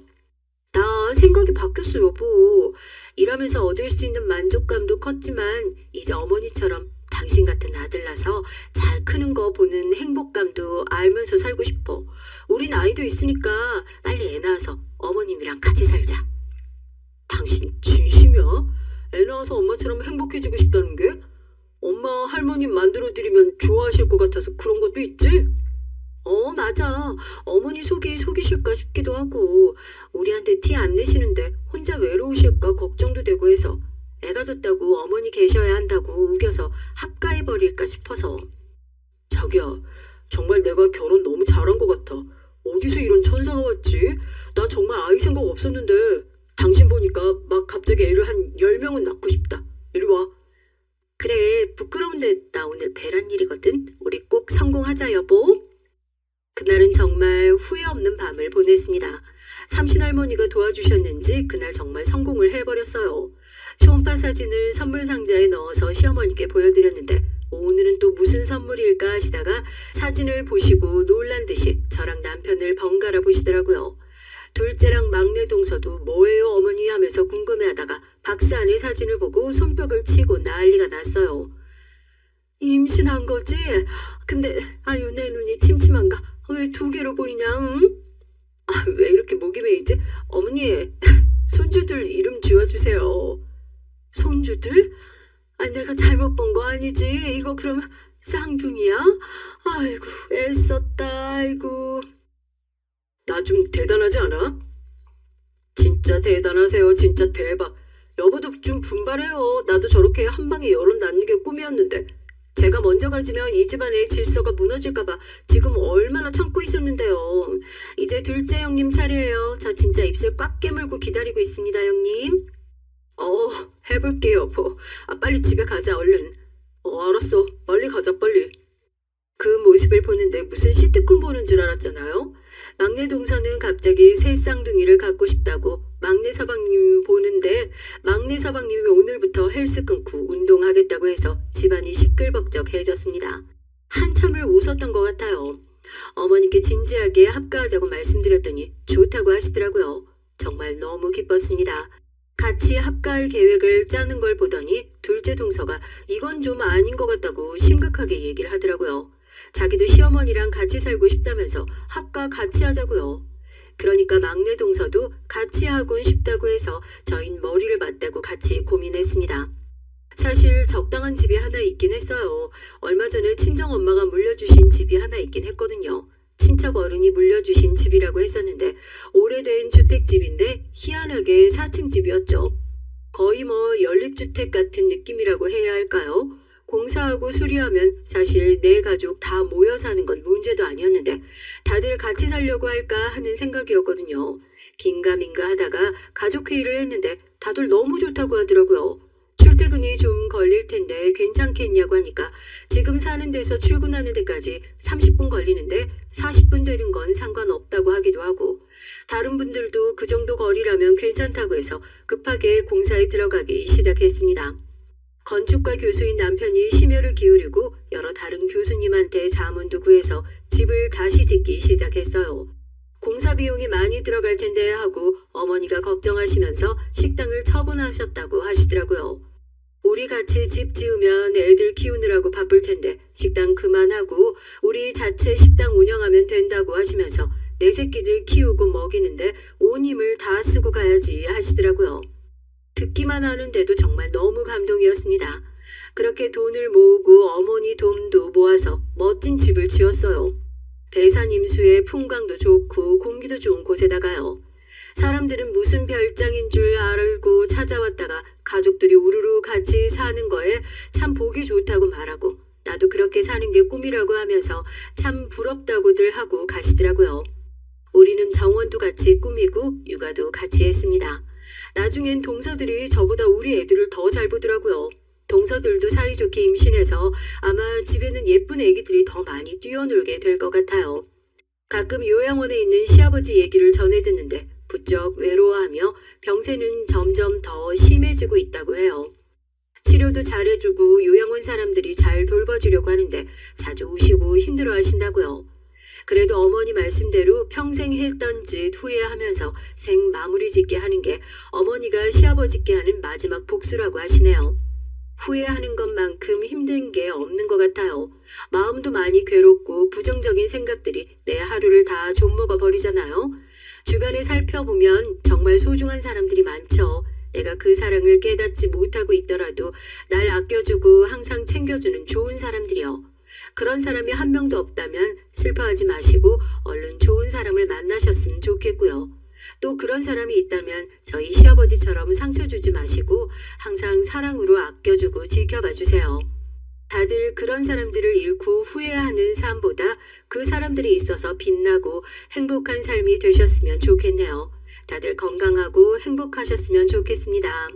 나 생각이 바뀌었어 여보. 일하면서 얻을 수 있는 만족감도 컸지만 이제 어머니처럼 당신 같은 아들 낳아서 잘 크는 거 보는 행복감도 알면서 살고 싶어. 우린 아이도 있으니까 빨리 애 낳아서 어머님이랑 같이 살자. 당신 진심이야? 애 낳아서 엄마처럼 행복해지고 싶다는 게? 엄마 할머니 만들어드리면 좋아하실 것 같아서 그런 것도 있지? 맞아. 어머니 속이 속이실까 싶기도 하고 우리한테 티 안 내시는데 혼자 외로우실까 걱정도 되고 해서 애가 졌다고 어머니 계셔야 한다고 우겨서 합가해버릴까 싶어서. 자기야, 정말 내가 결혼 너무 잘한 것 같아. 어디서 이런 천사가 왔지? 난 정말 아이 생각 없었는데. 당신 보니까 막 갑자기 애를 한 10명은 낳고 싶다. 이리 와. 그래, 부끄러운데 나 오늘 배란 일이거든. 우리 꼭 성공하자, 여보. 그날은 정말 후회 없는 밤을 보냈습니다. 삼신할머니가 도와주셨는지 그날 정말 성공을 해버렸어요. 초음파 사진을 선물 상자에 넣어서 시어머니께 보여드렸는데 오늘은 또 무슨 선물일까 하시다가 사진을 보시고 놀란 듯이 저랑 남편을 번갈아 보시더라고요. 둘째랑 막내 동서도 뭐예요 어머니 하면서 궁금해하다가 박스 안의 사진을 보고 손뼉을 치고 난리가 났어요. 임신한 거지? 근데 아유 내 눈이 침침한가? 왜 2개로 보이냐? 응? 왜 이렇게 목이 메이지? 어머니 손주들 이름 지어주세요. 손주들? 내가 잘못 본 거 아니지? 이거 그럼 쌍둥이야? 아이고 애썼다. 아이고. 나 좀 대단하지 않아? 진짜 대단하세요. 진짜 대박. 여보도 좀 분발해요. 나도 저렇게 한 방에 여론 낳는 게 꿈이었는데 제가 먼저 가지면 이 집안의 질서가 무너질까봐 지금 얼마나 참고 있었는데요. 이제 둘째 형님 차례예요. 저 진짜 입술 꽉 깨물고 기다리고 있습니다 형님. 해볼게 여보. 빨리 집에 가자 얼른. 알았어. 빨리 가자 빨리. 그 모습을 보는데 무슨 시트콤 보는 줄 알았잖아요. 막내 동서는 갑자기 새 쌍둥이를 갖고 싶다고 막내 서방님 보는데 막내 서방님이 오늘부터 헬스 끊고 운동하겠다고 해서 집안이 시끌벅적해졌습니다. 한참을 웃었던 것 같아요. 어머니께 진지하게 합가하자고 말씀드렸더니 좋다고 하시더라고요. 정말 너무 기뻤습니다. 같이 합가할 계획을 짜는 걸 보더니 둘째 동서가 이건 좀 아닌 것 같다고 심각하게 얘기를 하더라고요. 자기도 시어머니랑 같이 살고 싶다면서 합가 같이 하자고요. 그러니까 막내 동서도 같이 하곤 싶다고 해서 저흰 머리를 맞대고 같이 고민했습니다. 사실 적당한 집이 하나 있긴 했어요. 얼마 전에 친정엄마가 물려주신 집이 하나 있긴 했거든요. 친척 어른이 물려주신 집이라고 했었는데 오래된 주택집인데 희한하게 4층 집이었죠. 거의 연립주택 같은 느낌이라고 해야 할까요? 공사하고 수리하면 사실 내 가족 다 모여 사는 건 문제도 아니었는데 다들 같이 살려고 할까 하는 생각이었거든요. 긴가민가 하다가 가족회의를 했는데 다들 너무 좋다고 하더라고요. 출퇴근이 좀 걸릴 텐데 괜찮겠냐고 하니까 지금 사는 데서 출근하는 데까지 30분 걸리는데 40분 되는 건 상관없다고 하기도 하고 다른 분들도 그 정도 거리라면 괜찮다고 해서 급하게 공사에 들어가기 시작했습니다. 건축가 교수인 남편이 심혈을 기울이고 여러 다른 교수님한테 자문도 구해서 집을 다시 짓기 시작했어요. 공사 비용이 많이 들어갈 텐데 하고 어머니가 걱정하시면서 식당을 처분하셨다고 하시더라고요. 우리 같이 집 지으면 애들 키우느라고 바쁠 텐데 식당 그만하고 우리 자체 식당 운영하면 된다고 하시면서 내 새끼들 키우고 먹이는데 온 힘을 다 쓰고 가야지 하시더라고요. 듣기만 하는데도 정말 너무 감동이었습니다. 그렇게 돈을 모으고 어머니 돈도 모아서 멋진 집을 지었어요. 배산임수에 풍광도 좋고 공기도 좋은 곳에다가요. 사람들은 무슨 별장인 줄 알고 찾아왔다가 가족들이 우르르 같이 사는 거에 참 보기 좋다고 말하고 나도 그렇게 사는 게 꿈이라고 하면서 참 부럽다고들 하고 가시더라고요. 우리는 정원도 같이 꾸미고 육아도 같이 했습니다. 나중엔 동서들이 저보다 우리 애들을 더 잘 보더라고요. 동서들도 사이좋게 임신해서 아마 집에는 예쁜 애기들이 더 많이 뛰어놀게 될 것 같아요. 가끔 요양원에 있는 시아버지 얘기를 전해 듣는데 부쩍 외로워하며 병세는 점점 더 심해지고 있다고 해요. 치료도 잘해주고 요양원 사람들이 잘 돌봐주려고 하는데 자주 우시고 힘들어하신다고요. 그래도 어머니 말씀대로 평생 했던 짓 후회하면서 생 마무리 짓게 하는 게 어머니가 시아버지께 하는 마지막 복수라고 하시네요. 후회하는 것만큼 힘든 게 없는 것 같아요. 마음도 많이 괴롭고 부정적인 생각들이 내 하루를 다 좀먹어 버리잖아요. 주변에 살펴보면 정말 소중한 사람들이 많죠. 내가 그 사랑을 깨닫지 못하고 있더라도 날 아껴주고 항상 챙겨주는 좋은 사람들이요. 그런 사람이 한 명도 없다면 슬퍼하지 마시고 얼른 좋은 사람을 만나셨으면 좋겠고요. 또 그런 사람이 있다면 저희 시아버지처럼 상처 주지 마시고 항상 사랑으로 아껴주고 지켜봐 주세요. 다들 그런 사람들을 잃고 후회하는 삶보다 그 사람들이 있어서 빛나고 행복한 삶이 되셨으면 좋겠네요. 다들 건강하고 행복하셨으면 좋겠습니다.